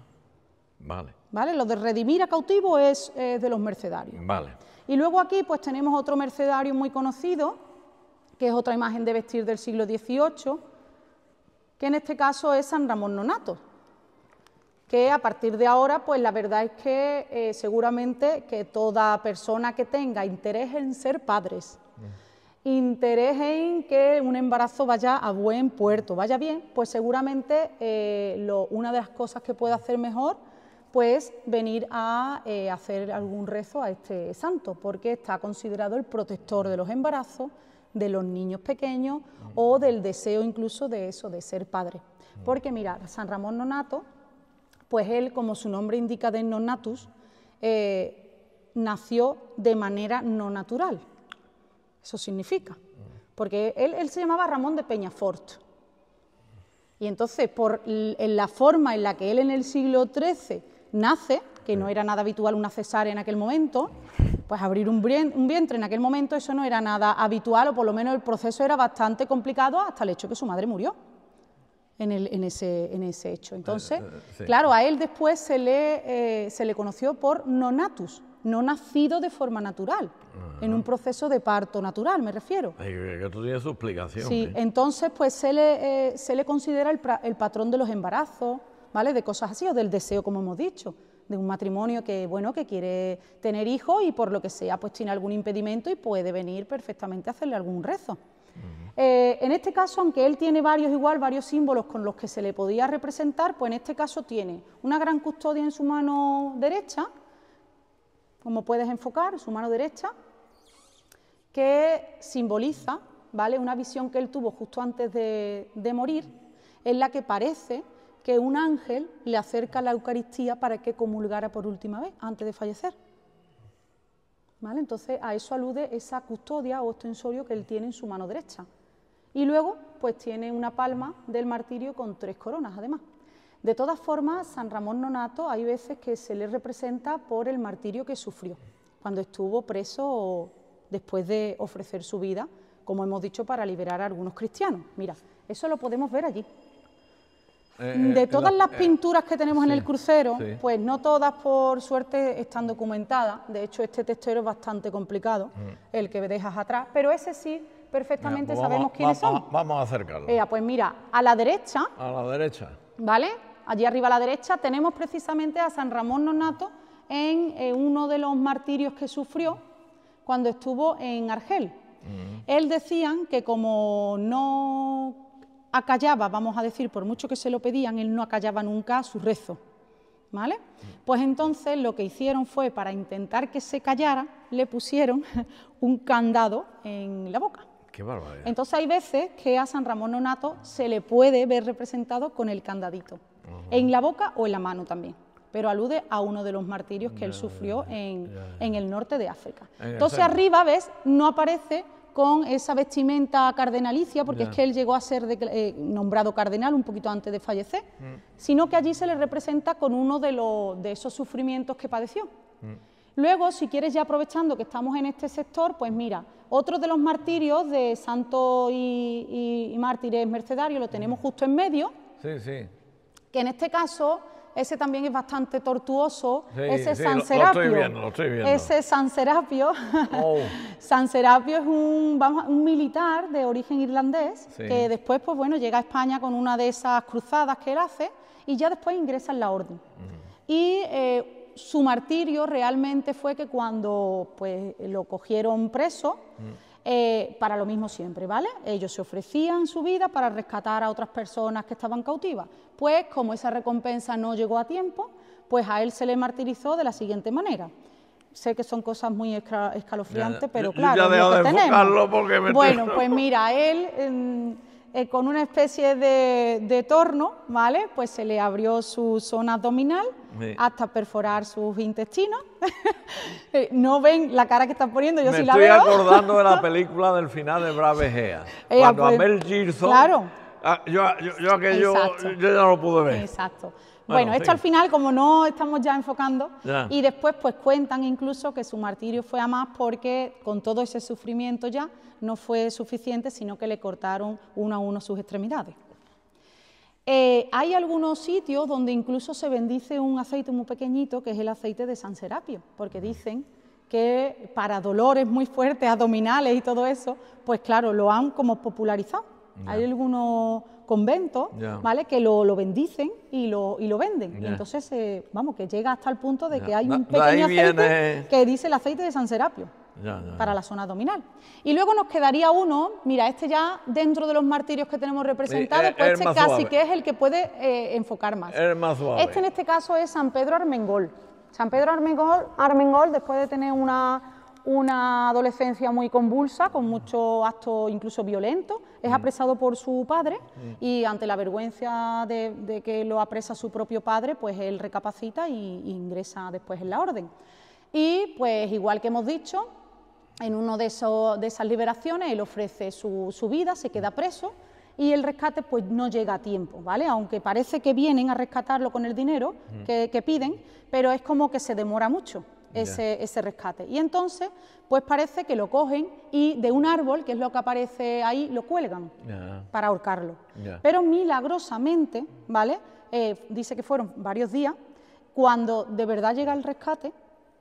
vale. ¿Vale? Lo de redimir a cautivo es de los mercedarios. Vale. Y luego aquí pues tenemos otro mercedario muy conocido, que es otra imagen de vestir del siglo XVIII, que en este caso es San Ramón Nonnato, que a partir de ahora pues la verdad es que seguramente que toda persona que tenga interés en ser padres, interés en que un embarazo vaya a buen puerto, vaya bien, pues seguramente una de las cosas que puede hacer mejor pues venir a hacer algún rezo a este santo, porque está considerado el protector de los embarazos, de los niños pequeños o del deseo incluso de eso, de ser padre. Porque mirad, San Ramón Nonnato, pues él, como su nombre indica de Nonnatus, nació de manera no natural. Eso significa, porque él se llamaba Ramón de Peñafort. Y entonces, en la forma en la que él en el siglo XIII nace, que no era nada habitual una cesárea en aquel momento, pues abrir un vientre en aquel momento, eso no era nada habitual, o por lo menos el proceso era bastante complicado, hasta el hecho que su madre murió en ese hecho. Entonces, sí. Claro, a él después se le conoció por Nonnatus, no nacido de forma natural, en un proceso de parto natural, me refiero. Que esto tiene su explicación. Sí, entonces pues se le considera el patrón de los embarazos, ¿vale? De cosas así, o del deseo, como hemos dicho, de un matrimonio que, bueno, que quiere tener hijos y por lo que sea, pues tiene algún impedimento y puede venir perfectamente a hacerle algún rezo. En este caso, aunque él tiene varios símbolos con los que se le podía representar, pues en este caso tiene una gran custodia en su mano derecha, como puedes enfocar, su mano derecha, que simboliza, ¿vale?, una visión que él tuvo justo antes de morir, en la que parece que un ángel le acerca la Eucaristía para que comulgara por última vez, antes de fallecer. ¿Vale? Entonces, a eso alude esa custodia o ostensorio que él tiene en su mano derecha. Y luego, pues tiene una palma del martirio con 3 coronas, además. De todas formas, San Ramón Nonnato hay veces que se le representa por el martirio que sufrió, cuando estuvo preso después de ofrecer su vida, como hemos dicho, para liberar a algunos cristianos. Mira, eso lo podemos ver allí. De todas las pinturas que tenemos en el crucero, pues no todas, por suerte, están documentadas. De hecho, este textero es bastante complicado, el que dejas atrás, pero ese sí, perfectamente sabemos quiénes son. Vamos a acercarlo. Pues mira, a la derecha, ¿vale? Allí arriba a la derecha tenemos precisamente a San Ramón Nonnato en uno de los martirios que sufrió cuando estuvo en Argel. Él decían que como no acallaba, vamos a decir, por mucho que se lo pedían, él no acallaba nunca su rezo, ¿vale? Pues entonces lo que hicieron fue, para intentar que se callara, le pusieron un candado en la boca. ¡Qué barbaridad! Entonces hay veces que a San Ramón Nonnato se le puede ver representado con el candadito, en la boca o en la mano también, pero alude a uno de los martirios que él sufrió en el norte de África. Entonces arriba, ¿ves?, no aparece con esa vestimenta cardenalicia, porque es que él llegó a ser nombrado cardenal un poquito antes de fallecer, sino que allí se le representa con uno de esos sufrimientos que padeció. Luego, si quieres, ya aprovechando que estamos en este sector, pues mira, otro de los martirios de santos y mártires mercedarios lo tenemos justo en medio, que en este caso ese también es bastante tortuoso, ese San Serapio. Lo estoy viendo. Ese San Serapio, San Serapio es un militar de origen irlandés que después, pues bueno, llega a España con una de esas cruzadas que él hace y ya después ingresa en la orden. Y su martirio realmente fue que cuando pues lo cogieron preso, para lo mismo siempre, ¿vale? Ellos se ofrecían su vida para rescatar a otras personas que estaban cautivas. Pues como esa recompensa no llegó a tiempo, pues a él se le martirizó de la siguiente manera. Sé que son cosas muy escalofriantes, pero claro, ya lo que tenemos. Bueno, pues mira, él con una especie de torno, ¿vale?, pues se le abrió su zona abdominal hasta perforar sus intestinos. No ven la cara que están poniendo, yo sí la veo. Me estoy acordando de la película del final de Brave Heart, cuando pues, a Mel Gibson, claro. yo aquello, yo ya no lo pude ver. Exacto. Bueno, esto al final, como no estamos ya enfocando, y después pues cuentan incluso que su martirio fue a más porque con todo ese sufrimiento ya no fue suficiente, sino que le cortaron uno a uno sus extremidades. Hay algunos sitios donde incluso se bendice un aceite muy pequeñito, que es el aceite de San Serapio, porque dicen que para dolores muy fuertes, abdominales y todo eso, pues claro, lo han como popularizado. Hay algunos conventos, ¿vale?, que lo bendicen y lo venden. Y entonces, vamos, que llega hasta el punto de que hay un pequeño aceite que dice el aceite de San Serapio para la zona abdominal. Y luego nos quedaría uno, mira, este ya dentro de los martirios que tenemos representados, pues este casi que es el que puede enfocar más. El más suave. Este en este caso es San Pedro Armengol. San Pedro Armengol, después de tener una adolescencia muy convulsa, con muchos actos incluso violentos, es apresado por su padre y ante la vergüenza de que lo apresa su propio padre, pues él recapacita y ingresa después en la orden. Y pues igual que hemos dicho, en una de esas liberaciones él ofrece su vida, se queda preso y el rescate pues no llega a tiempo, ¿vale? Aunque parece que vienen a rescatarlo con el dinero que piden, pero es como que se demora mucho ese rescate. Y entonces pues parece que lo cogen y de un árbol, que es lo que aparece ahí, lo cuelgan para ahorcarlo. Pero milagrosamente, ¿vale? Dice que fueron varios días, cuando de verdad llega el rescate,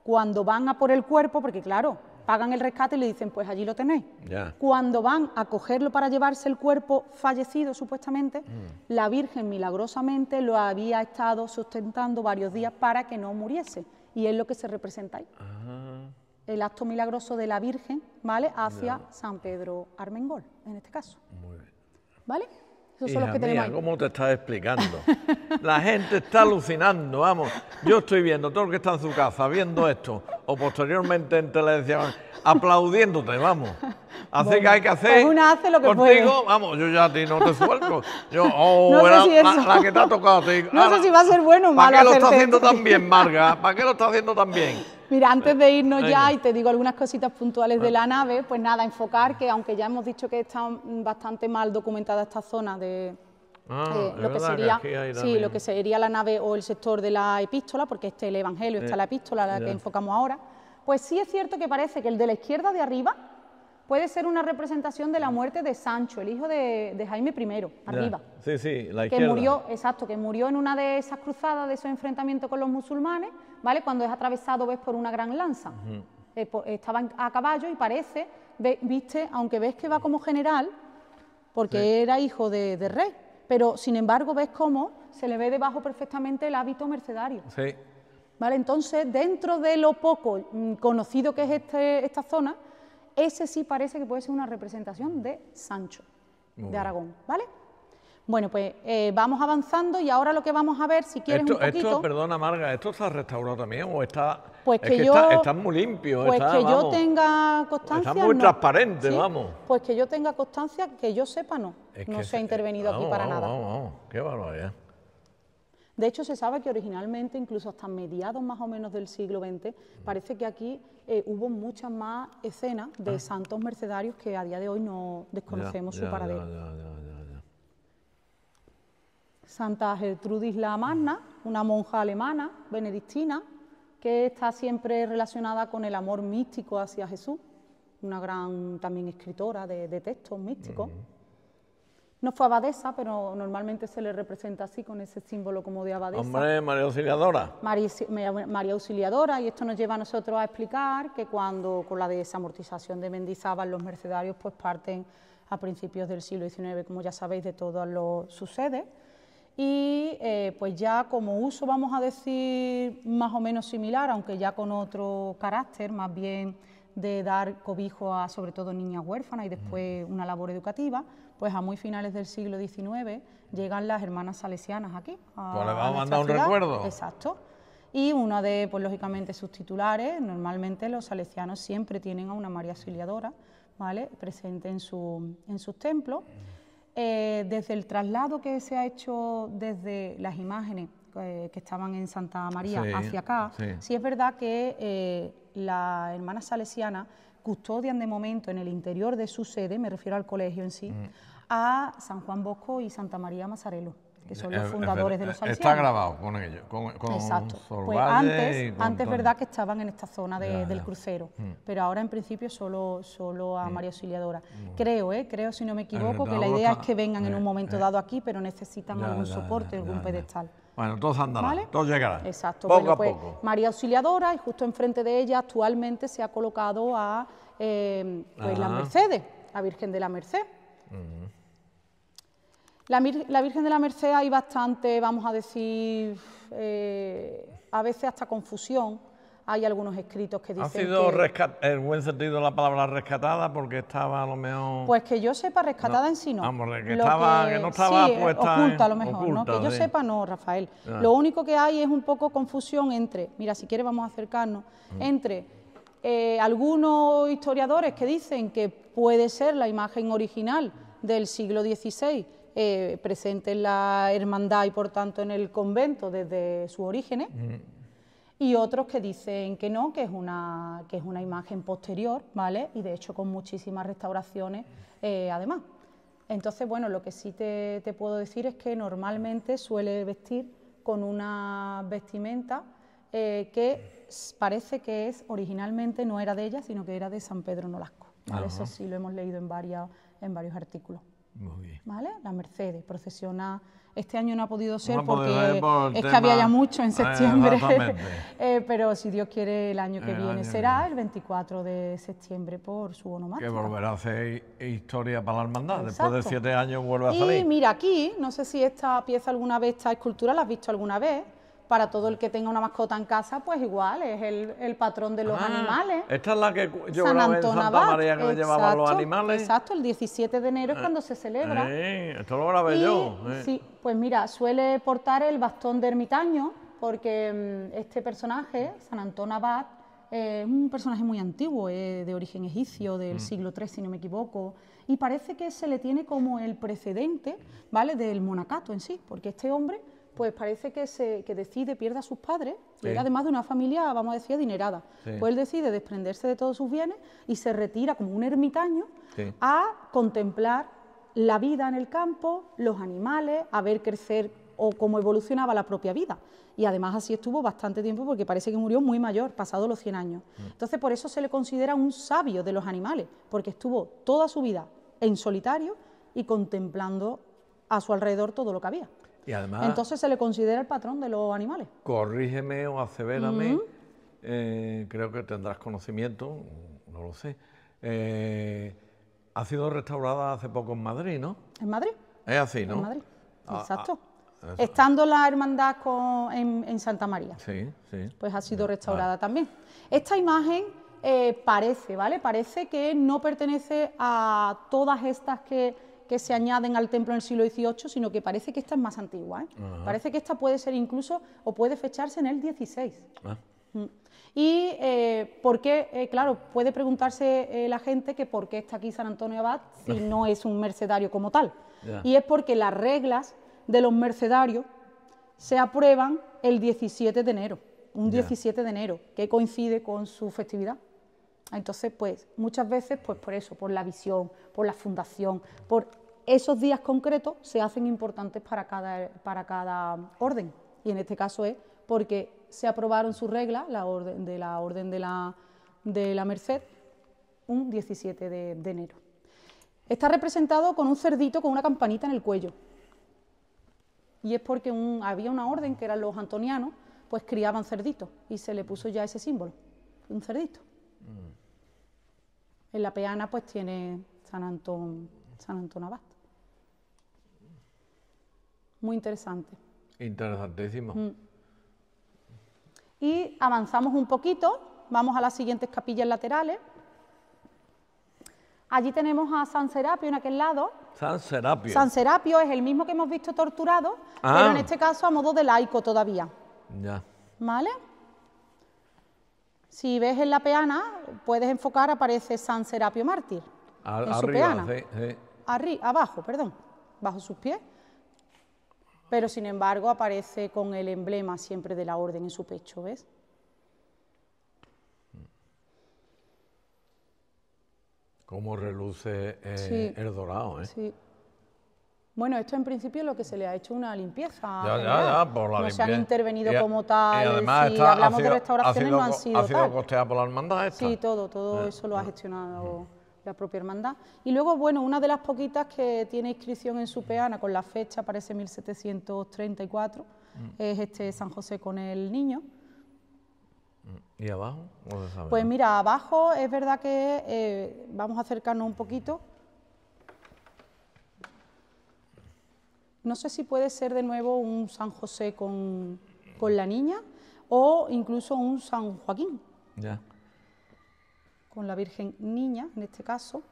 cuando van a por el cuerpo, porque claro, pagan el rescate y le dicen, pues allí lo tenéis. Cuando van a cogerlo para llevarse el cuerpo fallecido, supuestamente, la Virgen milagrosamente lo había estado sustentando varios días para que no muriese. Y es lo que se representa ahí. El acto milagroso de la Virgen, ¿vale?, hacia San Pedro Armengol, en este caso. Muy bien. ¿Vale? Esos son los que tenemos ahí. ¿Cómo te estás explicando? La gente está alucinando, vamos. Yo estoy viendo todo el que está en su casa, viendo esto, o posteriormente en televisión, aplaudiéndote, vamos. Así bueno, que hay que hacer pues una hace lo que contigo, puede. Vamos, yo ya a ti no te suelto. Yo, no sé si eso. La que te ha tocado a ti. No sé si va a ser bueno o malo. ¿Para qué lo está haciendo tan bien, Marga? ¿Para qué lo está haciendo tan bien? Mira, antes de irnos ya, y te digo algunas cositas puntuales de la nave, pues nada, enfocar que aunque ya hemos dicho que está bastante mal documentada esta zona de lo que sería la nave o el sector de la epístola, porque este es el Evangelio, está la epístola, la que enfocamos ahora, pues sí es cierto que parece que el de la izquierda de arriba puede ser una representación de la muerte de Sancho, el hijo de Jaime I, arriba. Sí, la izquierda. Que murió, exacto, que murió en una de esas cruzadas, de esos enfrentamientos con los musulmanes, ¿vale? Cuando es atravesado, ves, por una gran lanza. Estaba a caballo y parece, viste, aunque ves que va como general, porque era hijo de rey, pero sin embargo ves cómo se le ve debajo perfectamente el hábito mercedario. ¿Vale? Entonces, dentro de lo poco conocido que es esta zona, ese sí parece que puede ser una representación de Sancho de Aragón, ¿vale? Bueno, pues vamos avanzando y ahora lo que vamos a ver, si quieres un poquito... Perdona, Marga, ¿esto está restaurado también o está...? Pues está muy limpio. Pues que yo tenga constancia, está muy transparente, vamos. Pues que yo tenga constancia, que yo sepa, no. No se ha intervenido aquí para nada. Qué barbaridad. De hecho, se sabe que originalmente, incluso hasta mediados más o menos del siglo XX, parece que aquí hubo muchas más escenas de santos mercedarios que a día de hoy no desconocemos su paradero. Santa Gertrudis la Magna, una monja alemana, benedictina, que está siempre relacionada con el amor místico hacia Jesús, una gran también escritora de textos místicos. No fue abadesa, pero normalmente se le representa así, con ese símbolo como de abadesa. Hombre, María Auxiliadora. María Auxiliadora, y esto nos lleva a nosotros a explicar que cuando con la desamortización de Mendizábal los mercedarios pues parten a principios del siglo XIX, como ya sabéis, de todo lo sucede, y pues ya como uso, vamos a decir, más o menos similar, aunque ya con otro carácter, más bien de dar cobijo a sobre todo niñas huérfanas y después una labor educativa, pues a muy finales del siglo XIX llegan las hermanas salesianas aquí. Pues le vamos a mandar un recuerdo. Exacto. Y una de, pues lógicamente, sus titulares, normalmente los salesianos siempre tienen a una María Auxiliadora, ¿vale?, presente en sus templos. Desde el traslado que se ha hecho desde las imágenes que estaban en Santa María hacia acá, sí es verdad que las hermanas salesianas custodian de momento en el interior de su sede, me refiero al colegio en sí, a San Juan Bosco y Santa María Mazarelo, que son los fundadores de los salesianos. Está grabado con ellos, con exacto. Sor Pues Valle antes verdad que estaban en esta zona del crucero, pero ahora en principio solo a María Auxiliadora. Creo si no me equivoco, que la idea es que vengan en un momento dado aquí, pero necesitan algún soporte, algún pedestal. Bueno, todos andarán, ¿vale? Todos llegarán. Exacto. Poco pues, a poco. María Auxiliadora, y justo enfrente de ella actualmente se ha colocado a la Mercedes, la Virgen de la Merced. La Virgen de la Merced hay bastante, vamos a decir, a veces hasta confusión. Hay algunos escritos que dicen ¿Ha sido en buen sentido la palabra rescatada porque estaba a lo mejor...? Pues que yo sepa, rescatada en sí no. Vamos, que no estaba sí, puesta oculta a lo mejor, oculta, ¿no? Que yo sepa no, Rafael. Lo único que hay es un poco confusión entre, mira, si quieres vamos a acercarnos, entre algunos historiadores que dicen que puede ser la imagen original del siglo XVI, presente en la hermandad y por tanto en el convento desde sus orígenes, y otros que dicen que no, que es una imagen posterior, ¿vale? Y de hecho con muchísimas restauraciones además. Entonces, bueno, lo que sí te puedo decir es que normalmente suele vestir con una vestimenta que parece que originalmente no era de ella, sino que era de San Pedro Nolasco, ¿vale? Eso sí lo hemos leído en varios artículos. Muy bien. ¿Vale? La Mercedes procesiona. Este año no ha podido ser porque es que había ya mucho en septiembre, pero si Dios quiere el año que viene será el 24 de septiembre por su onomática. Que volverá a hacer historia para la hermandad, después de 7 años vuelve a salir. Y mira aquí, no sé si esta pieza alguna vez, esta escultura la has visto alguna vez. Para todo el que tenga una mascota en casa, pues igual, es el patrón de los animales. ¿Esta es la que yo grabé en Santa María que llevaban los animales? Exacto, el 17 de enero es cuando se celebra. Esto lo grabé yo. Sí, pues mira, suele portar el bastón de ermitaño, porque este personaje, San Antón Abad, es un personaje muy antiguo, de origen egipcio, del siglo III, si no me equivoco, y parece que se le tiene como el precedente, ¿vale?, del monacato en sí, porque este hombre pues parece que decide, pierde a sus padres, y era además de una familia, vamos a decir, adinerada. Pues él decide desprenderse de todos sus bienes y se retira como un ermitaño a contemplar la vida en el campo, los animales, a ver crecer o cómo evolucionaba la propia vida. Y además así estuvo bastante tiempo porque parece que murió muy mayor, pasado los 100 años. Entonces por eso se le considera un sabio de los animales, porque estuvo toda su vida en solitario y contemplando a su alrededor todo lo que había. Y además, entonces se le considera el patrón de los animales. Corrígeme o asevérame, creo que tendrás conocimiento, no lo sé. Ha sido restaurada hace poco en Madrid, ¿no? ¿En Madrid? Es así, ¿no? En Madrid, exacto. Estando la hermandad en Santa María. Sí. Pues ha sido restaurada también. Esta imagen parece, ¿vale? Parece que no pertenece a todas estas que se añaden al templo en el siglo XVIII, sino que parece que esta es más antigua, ¿eh? Parece que esta puede ser incluso, o puede fecharse en el XVI. Y porque, claro, puede preguntarse la gente que por qué está aquí San Antonio Abad si no es un mercedario como tal. Y es porque las reglas de los mercedarios se aprueban el 17 de enero, un 17 de enero, que coincide con su festividad. Entonces, pues, muchas veces, pues por eso, por la visión, por la fundación, por esos días concretos se hacen importantes para cada orden. Y en este caso es porque se aprobaron sus reglas, la orden de la Merced, un 17 de enero. Está representado con un cerdito con una campanita en el cuello. Y es porque había una orden, que eran los antonianos, pues criaban cerditos, y se le puso ya ese símbolo, un cerdito. En la peana pues tiene San Antón Abad. Muy interesante. Interesantísimo. Y avanzamos un poquito, vamos a las siguientes capillas laterales. Allí tenemos a San Serapio en aquel lado. San Serapio. San Serapio es el mismo que hemos visto torturado, pero en este caso a modo de laico todavía. Ya. ¿Vale? Si ves en la peana, puedes enfocar, aparece San Serapio Mártir. En su peana. Sí. Abajo, perdón. Bajo sus pies. pero sin embargo aparece con el emblema siempre de la orden en su pecho, ¿ves? Cómo reluce sí, el dorado, ¿eh? Sí. Bueno, esto en principio es lo que se le ha hecho una limpieza. Ya, por la no limpieza. se han intervenido como tal. Y además si hablamos de restauraciones, no han sido ¿Ha sido costeada por la hermandad esta? Sí, todo eso lo ha gestionado la propia hermandad. Y luego, bueno, una de las poquitas que tiene inscripción en su peana con la fecha, parece 1734, es este San José con el niño. ¿Y abajo? Pues mira, abajo es verdad que vamos a acercarnos un poquito. No sé si puede ser de nuevo un San José con la niña o incluso un San Joaquín. Ya. Con la Virgen Niña, en este caso.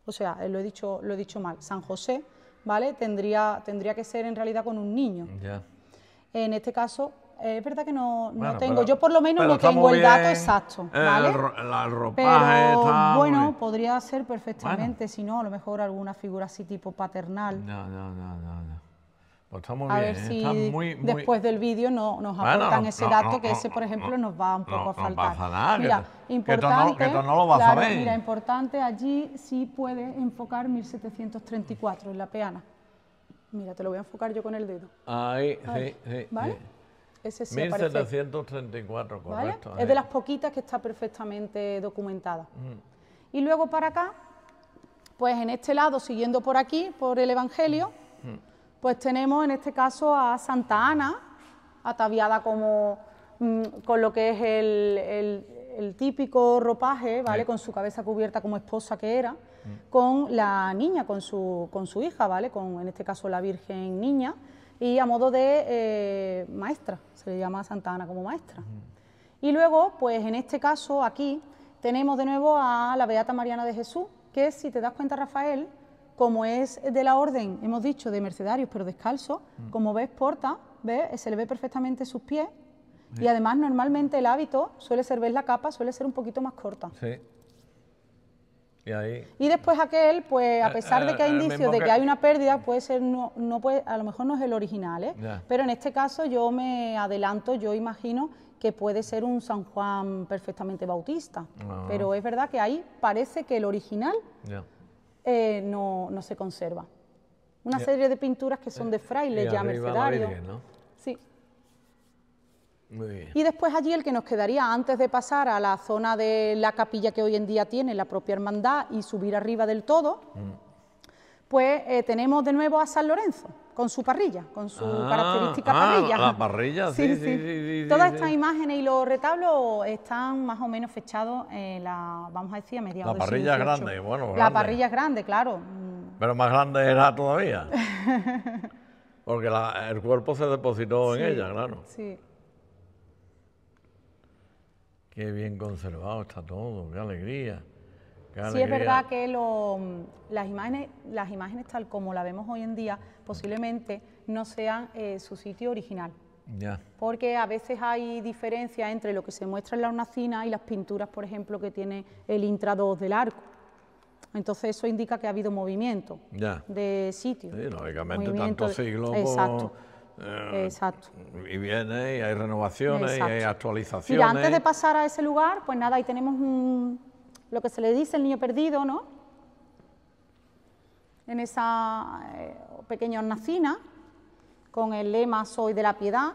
O sea, lo he dicho mal. San José, ¿vale? Tendría que ser en realidad con un niño. Ya. En este caso, es verdad que no tengo, pero, yo por lo menos no tengo el dato exacto, ¿vale? El ropaje pero está bueno, podría ser perfectamente, si no, a lo mejor alguna figura así tipo paternal. No. Pues está muy a bien, ver si está muy... después del vídeo nos aportan ese dato, que ese, por ejemplo, nos va un poco a faltar. No pasa nada, mira, importante, que tú no lo vas claro, a ver. Mira, importante, allí sí puede enfocar 1734 en la peana. Mira, te lo voy a enfocar yo con el dedo. Ahí, sí. ¿Vale? Sí. Ese sí 1734, ¿vale? correcto. Es de las poquitas que está perfectamente documentada. Y luego para acá, pues en este lado, siguiendo por aquí, por el Evangelio, pues tenemos en este caso a Santa Ana, ataviada como con lo que es el típico ropaje, ¿vale? Con su cabeza cubierta como esposa que era, con la niña, con su hija, ¿vale? En este caso la Virgen Niña, y a modo de maestra, se le llama a Santa Ana como maestra. Y luego, pues en este caso aquí, tenemos de nuevo a la Beata Mariana de Jesús, que si te das cuenta, Rafael, como es de la orden, hemos dicho, de mercedarios, pero descalzo, como ves, porta, ¿ves? Se le ve perfectamente sus pies, y además normalmente el hábito suele ser, ¿ves la capa? Suele ser un poquito más corta. Sí. Y ahí... Y después aquel, pues a pesar de que hay indicios de que hay una pérdida, puede ser, no puede, a lo mejor no es el original, ¿eh? Pero en este caso yo me adelanto, yo imagino que puede ser un San Juan perfectamente bautista, pero es verdad que ahí parece que el original no se conserva. Una serie de pinturas que son de frailes ya mercedarios. ¿No? Sí. Muy bien. Y después allí el que nos quedaría antes de pasar a la zona de la capilla que hoy en día tiene la propia hermandad y subir arriba del todo, pues tenemos de nuevo a San Lorenzo con su parrilla, con su característica parrilla. La parrilla, sí. Todas estas imágenes y los retablos están más o menos fechados vamos a decir, a mediados del siglo XVIII. La parrilla es grande, bueno. La parrilla es grande, claro. Pero más grande era todavía. Porque el cuerpo se depositó en ella, claro. Sí. Qué bien conservado está todo, qué alegría. Sí, es verdad que las imágenes tal como la vemos hoy en día posiblemente no sean su sitio original. Ya. Porque a veces hay diferencia entre lo que se muestra en la hornacina y las pinturas, por ejemplo, que tiene el intra 2 del arco. Entonces eso indica que ha habido movimiento de sitio. Sí, lógicamente tantos siglos. Exacto. Exacto. Y viene, y hay renovaciones, y hay actualizaciones. Mira, antes de pasar a ese lugar, pues nada, ahí tenemos lo que se le dice el niño perdido, ¿no? En esa pequeña hornacina, con el lema Soy de la Piedad.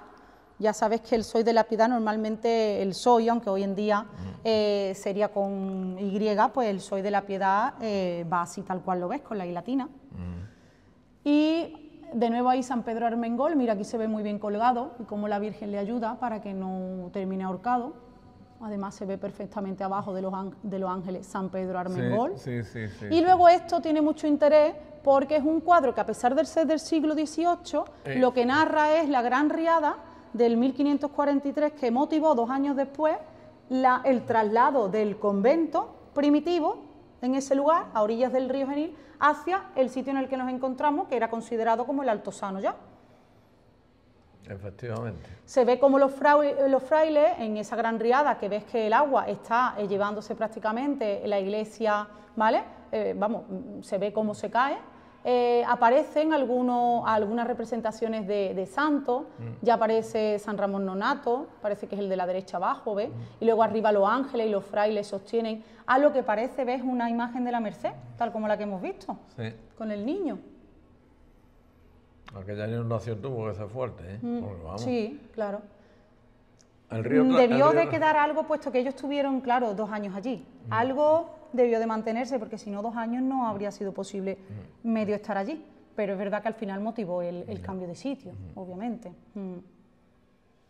Ya sabes que el Soy de la Piedad, normalmente el Soy, aunque hoy en día sería con Y, pues el Soy de la Piedad va así tal cual lo ves, con la I latina. Y de nuevo ahí San Pedro Armengol, mira, aquí se ve muy bien colgado y cómo la Virgen le ayuda para que no termine ahorcado. Además se ve perfectamente abajo de los ángeles San Pedro Armengol. Sí. Y luego esto tiene mucho interés porque es un cuadro que a pesar de ser del siglo XVIII, lo que narra es la gran riada del 1543 que motivó 2 años después el traslado del convento primitivo en ese lugar, a orillas del río Genil, hacia el sitio en el que nos encontramos, que era considerado como el Altozano ya. Efectivamente. Se ve como los frailes, en esa gran riada, que ves que el agua está llevándose prácticamente la iglesia, ¿vale? Se ve cómo se cae, Aparecen algunas representaciones de santos, ya aparece San Ramón Nonato, parece que es el de la derecha abajo, ¿ves? Y luego arriba los ángeles y los frailes sostienen a lo que parece, ¿ves? Una imagen de la Merced, tal como la que hemos visto, sí, con el niño. Aquella inundación tuvo que ser fuerte, ¿eh? Vamos. Sí, claro. Debió de quedar algo, puesto que ellos tuvieron, claro, 2 años allí. Algo debió de mantenerse, porque si no 2 años no habría sido posible medio estar allí. Pero es verdad que al final motivó el cambio de sitio, obviamente.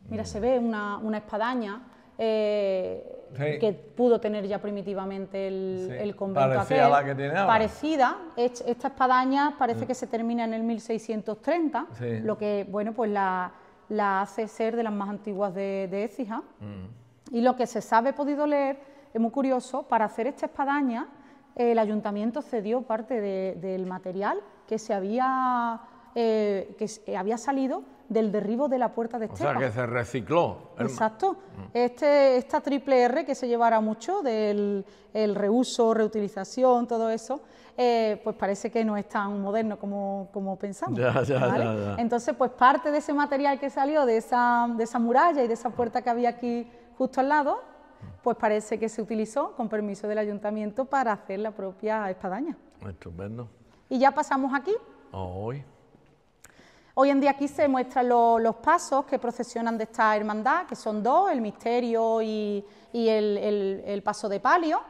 Mira, se ve una espadaña que pudo tener ya primitivamente el convento parecida aquel. A la que tiene ahora. Parecida. Esta espadaña parece que se termina en el 1630, lo que, bueno, pues la hace ser de las más antiguas de Écija. Y lo que se sabe, he podido leer, es muy curioso, para hacer esta espadaña el ayuntamiento cedió parte del material que había salido del derribo de la puerta de Estepa. O sea, que se recicló. Exacto. Esta triple R que se llevará mucho, del el reuso, reutilización, todo eso, pues parece que no es tan moderno como pensamos. Ya. Entonces, pues parte de ese material que salió de esa muralla y de esa puerta que había aquí justo al lado, pues parece que se utilizó con permiso del ayuntamiento para hacer la propia espadaña. Estupendo. Y ya pasamos aquí. Hoy en día aquí se muestran los pasos que procesionan de esta hermandad, que son 2, el misterio y el paso de palio.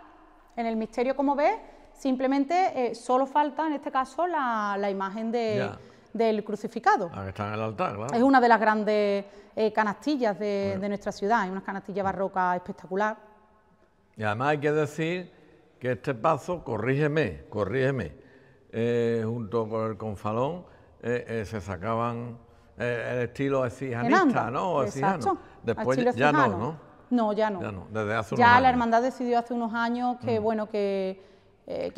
En el misterio, como ves, simplemente solo falta, en este caso, la imagen del crucificado. La que está en el altar, claro. Es una de las grandes canastillas de nuestra ciudad, es una canastilla barroca espectacular. Y además hay que decir que este paso, corrígeme, junto con el confalón, se sacaban el estilo exijanista, ¿no? O exijano. Después ya no. No, ya no. Desde hace unos años. Ya la hermandad decidió hace unos años que, bueno, que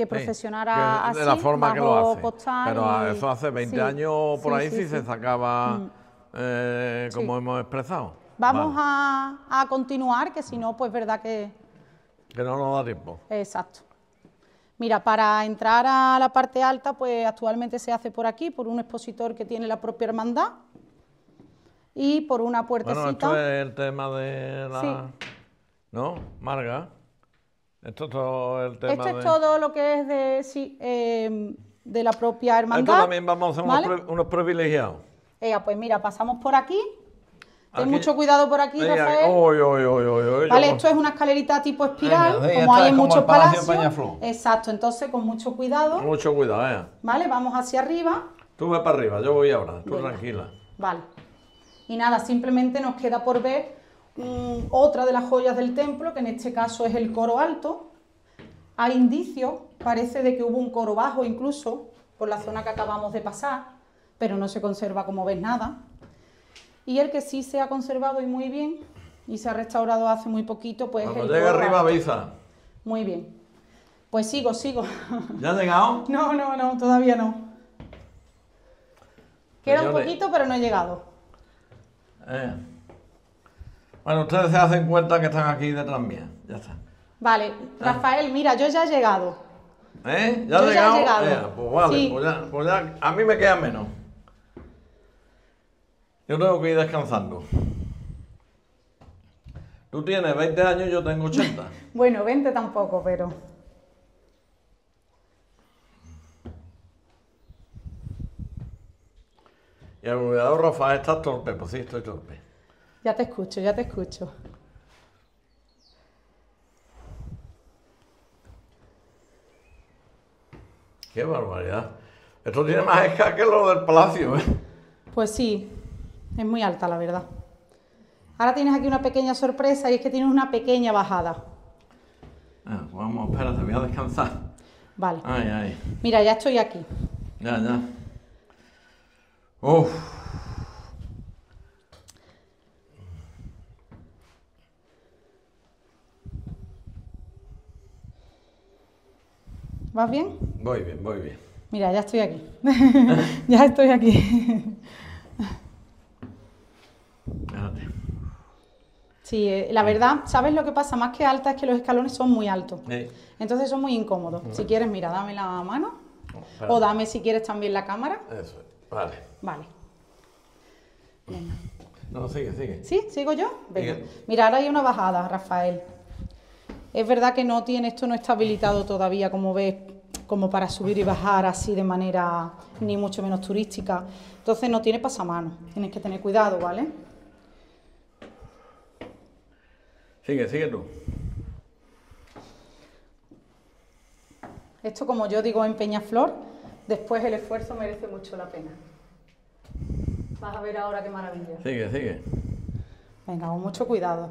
procesionara así, de la forma que lo hace. Pero eso hace 20 años por ahí sí se sacaba como hemos expresado. Vamos a continuar, que si no, pues verdad que no nos da tiempo. Exacto. Mira, para entrar a la parte alta, pues actualmente se hace por aquí, por un expositor que tiene la propia hermandad y por una puertecita. Bueno, esto es el tema de la... ¿No? Marga. Esto es todo el tema Esto es todo lo que es de la propia hermandad. Esto también vamos a ser unos privilegiados. Pues mira, pasamos por aquí. Ten mucho cuidado por aquí, Rafael. Vale, esto es una escalerita tipo espiral, como hay en muchos palacios. Exacto, entonces con mucho cuidado. Mucho cuidado, Vale, vamos hacia arriba. Tú ve para arriba, yo voy ahora, tú tranquila. Vale. Y nada, simplemente nos queda por ver otra de las joyas del templo, que en este caso es el coro alto. Hay indicios, parece de que hubo un coro bajo incluso, por la zona que acabamos de pasar, pero no se conserva, como ves, nada. Y el que sí se ha conservado y muy bien, y se ha restaurado hace muy poquito, pues cuando llegue arriba avisa. Muy bien. Pues sigo. ¿Ya has llegado? No, todavía no. Queda un poquito, pero no he llegado. Bueno, ustedes se hacen cuenta que están aquí detrás mía. Ya está. Vale, Rafael, mira, yo ya he llegado. ¿Ya has llegado? Pues vale, sí. pues ya a mí me queda menos. Yo tengo que ir descansando. Tú tienes 20 años, yo tengo 80. Bueno, 20 tampoco, pero... Y el cuidado, Rafael, ¿estás torpe? Pues sí, estoy torpe. Ya te escucho. Qué barbaridad. Esto tiene más escala que lo del palacio, ¿eh? Pues sí. Es muy alta, la verdad. Ahora tienes aquí una pequeña sorpresa y es que tienes una pequeña bajada. Vamos, espérate, voy a descansar. Vale. Ay. Mira, ya estoy aquí. Ya. Uf. ¿Vas bien? Voy bien. Mira, ya estoy aquí. Ya estoy aquí. Espérate. Sí, la verdad, ¿sabes lo que pasa? Más que alta es que los escalones son muy altos. Sí. Entonces son muy incómodos. Si quieres, mira, dame la mano. O dame si quieres también la cámara. Eso, vale. Vale. Venga. No, sigue. ¿Sí? ¿Sigo yo? Venga. Sigue. Mira, ahora hay una bajada, Rafael. Es verdad que esto no está habilitado todavía, como ves, como para subir y bajar así de manera ni mucho menos turística. Entonces no tiene pasamanos, tienes que tener cuidado, ¿vale? Sigue tú. Esto, como yo digo en Peñaflor, después el esfuerzo merece mucho la pena. Vas a ver ahora qué maravilla. Sigue. Venga, con mucho cuidado.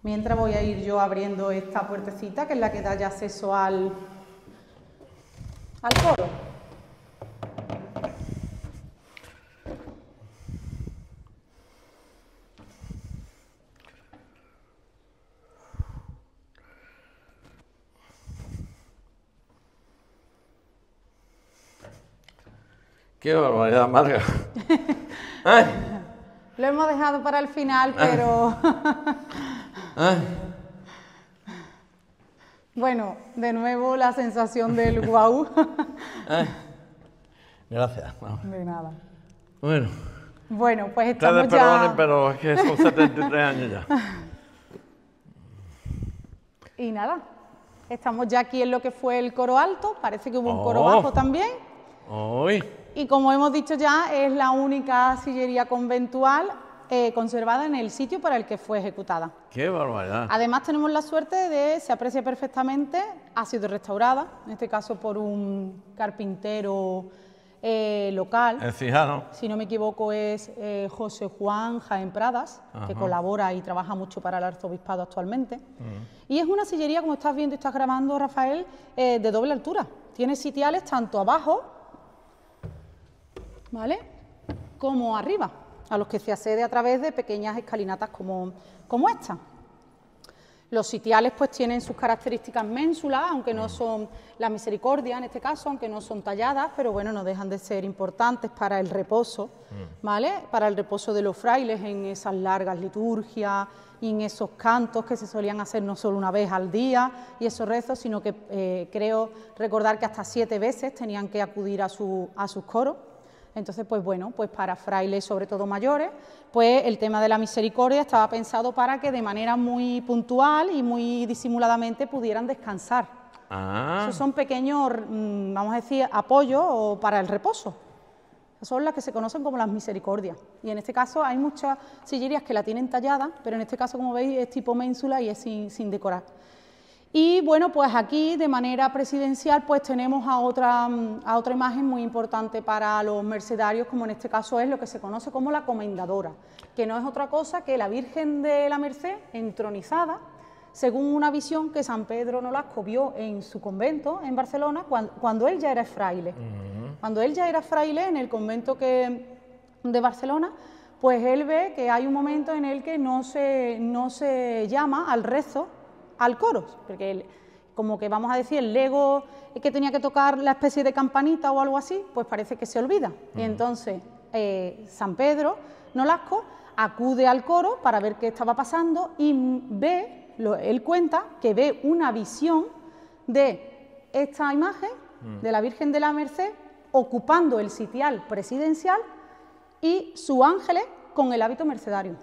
Mientras voy a ir yo abriendo esta puertecita, que es la que da ya acceso al coro. Qué barbaridad, Marga. Ay. Lo hemos dejado para el final, pero... Ay. Bueno, de nuevo la sensación del guau. Gracias. De nada. Bueno, pues estamos ustedes perdonen, ya... pero es que son 73 años ya. Y nada, estamos ya aquí en lo que fue el coro alto, parece que hubo un coro bajo también. Y como hemos dicho ya, es la única sillería conventual conservada en el sitio para el que fue ejecutada. ¡Qué barbaridad! Además tenemos la suerte de, se aprecia perfectamente, ha sido restaurada, en este caso por un carpintero local. El Cijano. Si no me equivoco es José Juan Jaén Pradas, que colabora y trabaja mucho para el arzobispado actualmente. Y es una sillería, como estás viendo y estás grabando, Rafael, de doble altura. Tiene sitiales tanto abajo, ¿vale?, como arriba, a los que se accede a través de pequeñas escalinatas como esta. Los sitiales pues tienen sus características ménsulas, aunque no son la misericordia en este caso, aunque no son talladas, pero bueno, no dejan de ser importantes para el reposo, ¿vale?, para el reposo de los frailes en esas largas liturgias y en esos cantos que se solían hacer no solo una vez al día y esos rezos, sino que creo recordar que hasta 7 veces tenían que acudir a sus coros. Entonces, pues bueno, pues para frailes, sobre todo mayores, pues el tema de la misericordia estaba pensado para que de manera muy puntual y muy disimuladamente pudieran descansar. Esos son pequeños, vamos a decir, apoyos para el reposo. Son las que se conocen como las misericordias. Y en este caso hay muchas sillerías que la tienen tallada, pero en este caso, como veis, es tipo ménsula y es sin decorar. Y bueno, pues aquí de manera presidencial pues tenemos a otra imagen muy importante para los mercedarios, como en este caso es lo que se conoce como la comendadora, que no es otra cosa que la Virgen de la Merced entronizada, según una visión que San Pedro Nolasco vio en su convento en Barcelona cuando él ya era fraile. Cuando él ya era fraile en el convento de Barcelona, pues él ve que hay un momento en el que no se llama al rezo, al coro, porque como que vamos a decir el lego que tenía que tocar la especie de campanita o algo así, pues parece que se olvida. Y entonces San Pedro Nolasco acude al coro para ver qué estaba pasando y él cuenta que ve una visión de esta imagen de la Virgen de la Merced ocupando el sitial presidencial y sus ángeles con el hábito mercedario.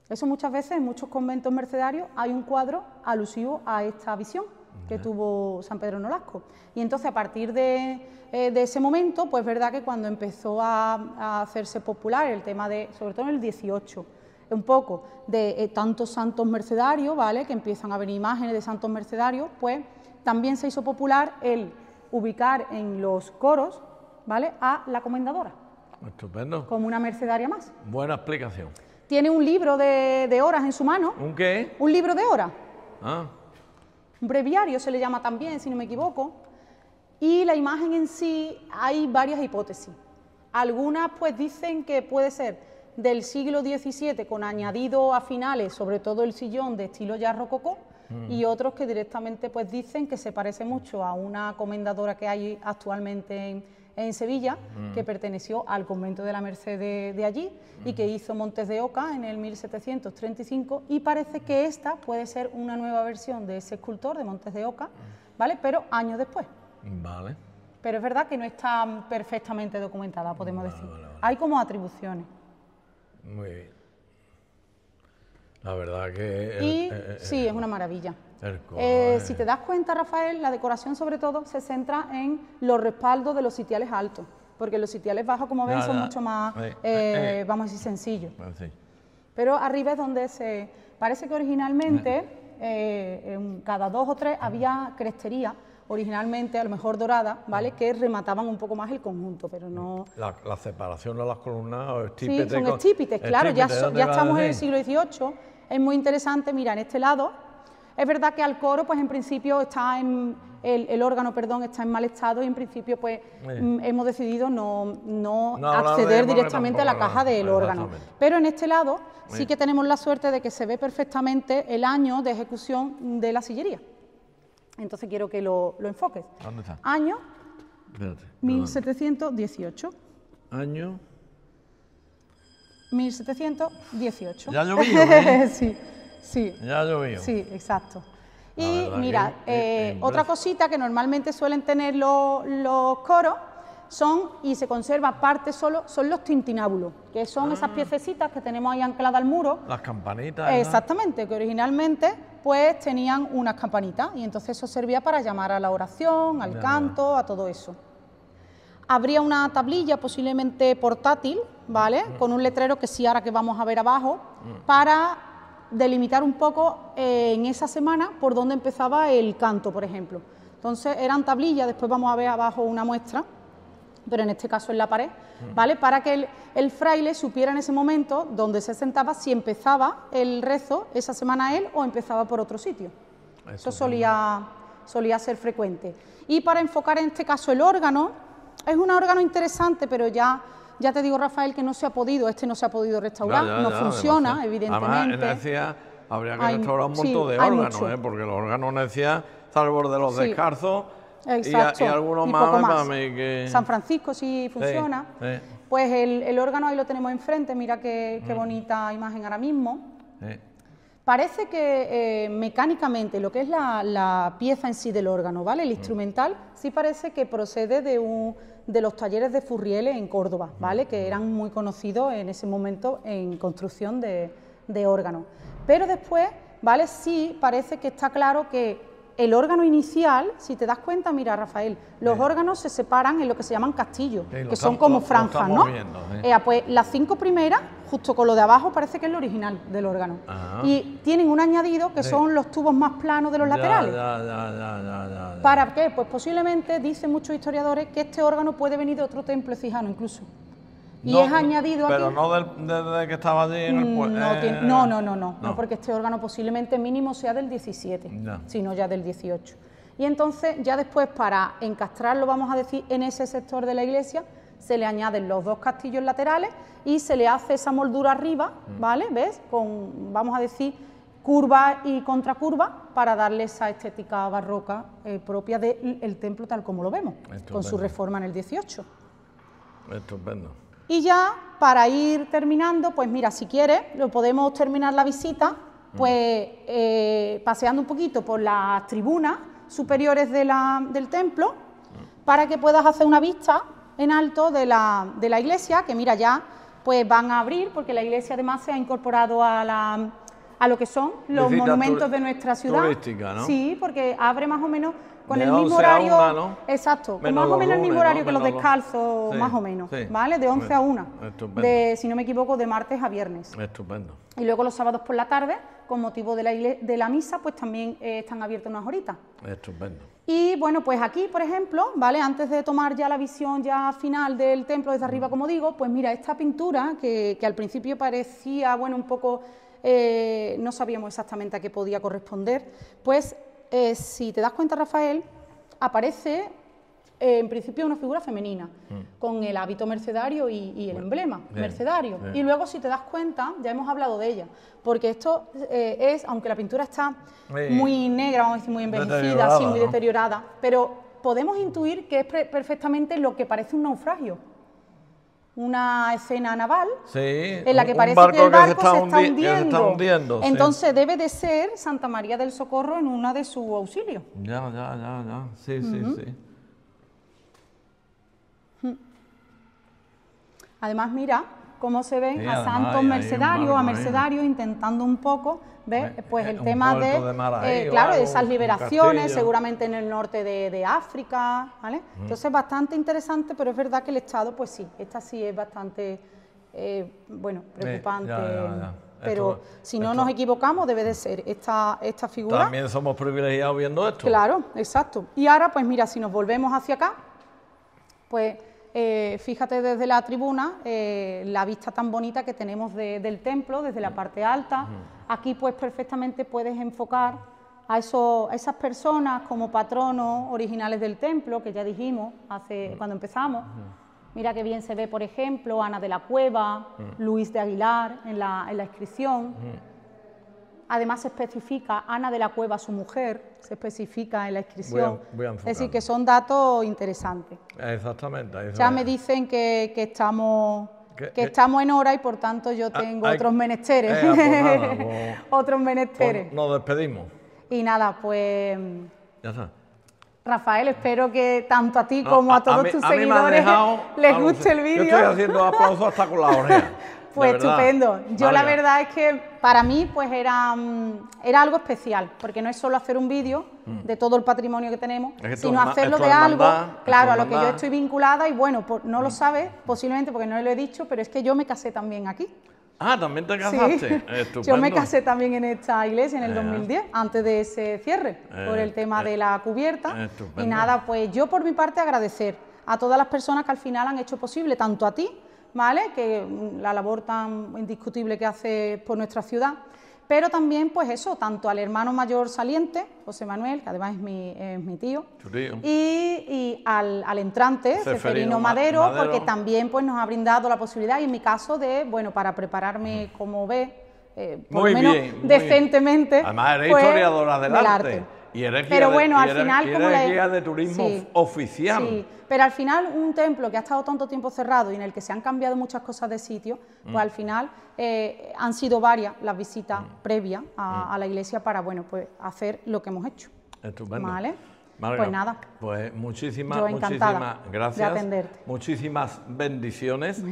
Eso muchas veces, en muchos conventos mercedarios, hay un cuadro alusivo a esta visión que tuvo San Pedro Nolasco. Y entonces, a partir de ese momento, pues es verdad que cuando empezó a hacerse popular el tema de, sobre todo en el 18, un poco de tantos santos mercedarios, ¿vale?, que empiezan a ver imágenes de santos mercedarios, pues también se hizo popular el ubicar en los coros, ¿vale?, a la comendadora. Estupendo. Como una mercedaria más. Buena explicación. Tiene un libro de horas en su mano. ¿Un qué? Un libro de horas. Ah. Un breviario se le llama también, si no me equivoco. Y la imagen en sí, hay varias hipótesis. Algunas pues dicen que puede ser del siglo XVII con añadido a finales, sobre todo el sillón de estilo ya rococó, y otros que directamente pues dicen que se parece mucho a una comendadora que hay actualmente en Sevilla, que perteneció al convento de la Merced de allí y que hizo Montes de Oca en el 1735, y parece que esta puede ser una nueva versión de ese escultor de Montes de Oca, ¿vale? Pero años después. Vale. Pero es verdad que no está perfectamente documentada, podemos decir. Hay como atribuciones. Muy bien. La verdad que... sí, es una maravilla. Si te das cuenta, Rafael, la decoración sobre todo se centra en los respaldos de los sitiales altos, porque los sitiales bajos, como ven, son mucho más, vamos a decir, sencillos. Sí. Pero arriba es donde se... Parece que originalmente, en cada 2 o 3 había crestería, originalmente a lo mejor dorada, ¿vale? Que remataban un poco más el conjunto, pero no... La separación de las columnas o estípites. Sí, son estípites, claro, ya estamos en el siglo XVIII, es muy interesante, mira, en este lado, es verdad que al coro, pues en principio está en... El órgano, perdón, está en mal estado y en principio pues hemos decidido no acceder directamente a la caja del órgano. Pero en este lado sí que tenemos la suerte de que se ve perfectamente el año de ejecución de la sillería. Entonces quiero que lo enfoques. ¿Dónde está? Año 1718. Año 1718. Ya llovió, ¿eh? Sí. Ya llovió. Sí, exacto. Y mira, otra cosita que normalmente suelen tener los coros son, y se conserva parte solo, son los tintinábulos, que son esas piececitas que tenemos ahí ancladas al muro. Las campanitas. Exactamente, que originalmente pues tenían unas campanitas y entonces eso servía para llamar a la oración, al canto, a todo eso. Habría una tablilla posiblemente portátil, ¿vale? Con un letrero que sí, ahora que vamos a ver abajo, para delimitar un poco en esa semana por dónde empezaba el canto, por ejemplo. Entonces eran tablillas, después vamos a ver abajo una muestra, pero en este caso en la pared, ¿vale? Para que el fraile supiera en ese momento dónde se sentaba, si empezaba el rezo esa semana él o empezaba por otro sitio. Eso solía ser frecuente. Y para enfocar en este caso el órgano, es un órgano interesante, pero ya te digo, Rafael, que no se ha podido restaurar, no funciona, evidentemente. Además, en Necia habría que restaurar un montón de órganos, porque los órganos Necia, salvo de los descalzos, y algunos más. San Francisco sí funciona. Pues el órgano ahí lo tenemos enfrente, mira qué bonita imagen ahora mismo. Parece que mecánicamente lo que es la pieza en sí del órgano, ¿vale? El instrumental sí parece que procede de los talleres de Furriele en Córdoba, ¿vale? Que eran muy conocidos en ese momento en construcción de órganos. Pero después, ¿vale? Sí parece que está claro que el órgano inicial, si te das cuenta, mira, Rafael, los órganos se separan en lo que se llaman castillos, que son como franjas, ¿no? Pues las 5 primeras, justo con lo de abajo, parece que es lo original del órgano. Y tienen un añadido que son los tubos más planos de los laterales. ¿Para qué? Pues posiblemente, dicen muchos historiadores, que este órgano puede venir de otro templo ecijano incluso. Y es añadido aquí. Pero no desde que estaba allí en el pueblo. No, porque este órgano posiblemente mínimo sea del 17, sino ya del 18. Y entonces, ya después, para encastrarlo, vamos a decir, en ese sector de la iglesia, se le añaden los 2 castillos laterales y se le hace esa moldura arriba, ¿vale? ¿Ves? Con, vamos a decir, curva y contracurva, para darle esa estética barroca propia del templo tal como lo vemos, con su reforma en el 18. Estupendo. Y ya, para ir terminando, pues mira, si quieres, lo podemos terminar la visita, pues paseando un poquito por las tribunas superiores del templo, para que puedas hacer una vista en alto de la iglesia, que mira, ya pues van a abrir, porque la iglesia además se ha incorporado a lo que son los monumentos de nuestra ciudad. Turística, ¿no? Sí, porque abre más o menos con el mismo horario, a 1, ¿no? Exacto, más o menos el mismo horario que los descalzos, más o menos, ¿vale? De 11 a 1, si no me equivoco, de martes a viernes. Estupendo. Y luego los sábados por la tarde, con motivo de la misa, pues también están abiertos unas horitas. Estupendo. Y bueno, pues aquí, por ejemplo, ¿vale? Antes de tomar ya la visión ya final del templo desde arriba, como digo, pues mira, esta pintura que al principio parecía, bueno, un poco, no sabíamos exactamente a qué podía corresponder, pues si te das cuenta, Rafael, aparece en principio una figura femenina, con el hábito mercedario y el emblema mercedario. Y luego, si te das cuenta, ya hemos hablado de ella, porque esto aunque la pintura está muy negra, vamos a decir, muy envejecida, así, muy deteriorada, pero podemos intuir que es perfectamente lo que parece un naufragio. Una escena naval en la que parece que el barco se está hundiendo. Entonces debe de ser Santa María del Socorro en una de sus auxilios. Ya. Sí. Además, mira cómo se ven a santos mercedarios, intentando un poco, ¿ves? Pues el tema de claro, de esas liberaciones, seguramente en el norte de África, ¿vale? Entonces, bastante interesante, pero es verdad que el estado, pues sí, esta sí es bastante, bueno, preocupante. Pero si no nos equivocamos, debe de ser esta figura. También somos privilegiados viendo esto. Claro, exacto. Y ahora, pues mira, si nos volvemos hacia acá, pues fíjate desde la tribuna la vista tan bonita que tenemos del templo, desde la parte alta. Aquí pues perfectamente puedes enfocar a esas personas como patronos originales del templo, que ya dijimos cuando empezamos. Mira qué bien se ve, por ejemplo, Ana de la Cueva, Luis de Aguilar en la inscripción. Además se especifica Ana de la Cueva, su mujer, se especifica en la inscripción. Es decir, que son datos interesantes. Exactamente. Ya me dicen que estamos en hora y por tanto yo tengo otros menesteres. Otros menesteres. Nos despedimos. Y nada, pues... Ya está. Rafael, espero que tanto a ti como a todos tus seguidores les guste el vídeo. Yo estoy haciendo aplausos hasta con la oreja. Pues estupendo. Yo la verdad es que para mí pues era algo especial, porque no es solo hacer un vídeo de todo el patrimonio que tenemos, sino hacerlo de algo, claro, a lo que yo estoy vinculada y bueno, no lo sabes, posiblemente porque no lo he dicho, pero es que yo me casé también aquí. Ah, ¿también te casaste? Sí. Estupendo. Yo me casé también en esta iglesia en el 2010, antes de ese cierre, por el tema de la cubierta. Estupendo. Y nada, pues yo por mi parte agradecer a todas las personas que al final han hecho posible, tanto a ti, ¿vale?, que la labor tan indiscutible que hace por nuestra ciudad, pero también, pues eso, tanto al hermano mayor saliente, José Manuel, que además es mi tío, y al entrante, Ceferino Madero, porque también pues, nos ha brindado la posibilidad, y en mi caso, de, bueno, para prepararme, como ves, por lo menos decentemente, además eres pues, historiadora del arte. Y eres pero bueno, al final, como guía de turismo oficial. Sí, pero al final un templo que ha estado tanto tiempo cerrado y en el que se han cambiado muchas cosas de sitio, pues al final han sido varias las visitas previas a la iglesia para, bueno, pues hacer lo que hemos hecho. Estupendo. ¿Vale? Marga, pues nada. Pues muchísimas gracias. De atenderte. Muchísimas bendiciones.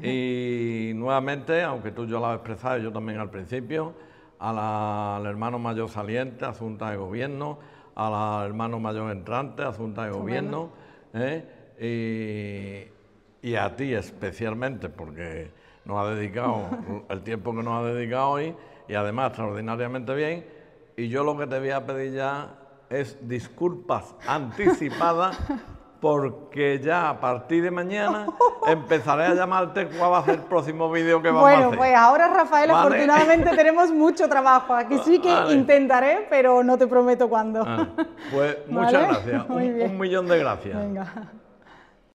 Y nuevamente, aunque tú ya lo has expresado, yo también al principio, al hermano mayor saliente, a Junta de Gobierno, al hermano mayor entrante, a Junta de Gobierno, y a ti especialmente, porque nos ha dedicado el tiempo que nos ha dedicado hoy, y además extraordinariamente bien. Y yo lo que te voy a pedir ya es disculpas anticipadas, porque ya a partir de mañana empezaré a llamarte cuál va a ser el próximo vídeo que vamos a hacer. Bueno, pues ahora, Rafael, afortunadamente tenemos mucho trabajo. Aquí sí que intentaré, pero no te prometo cuándo. Pues muchas gracias. Un millón de gracias. Venga.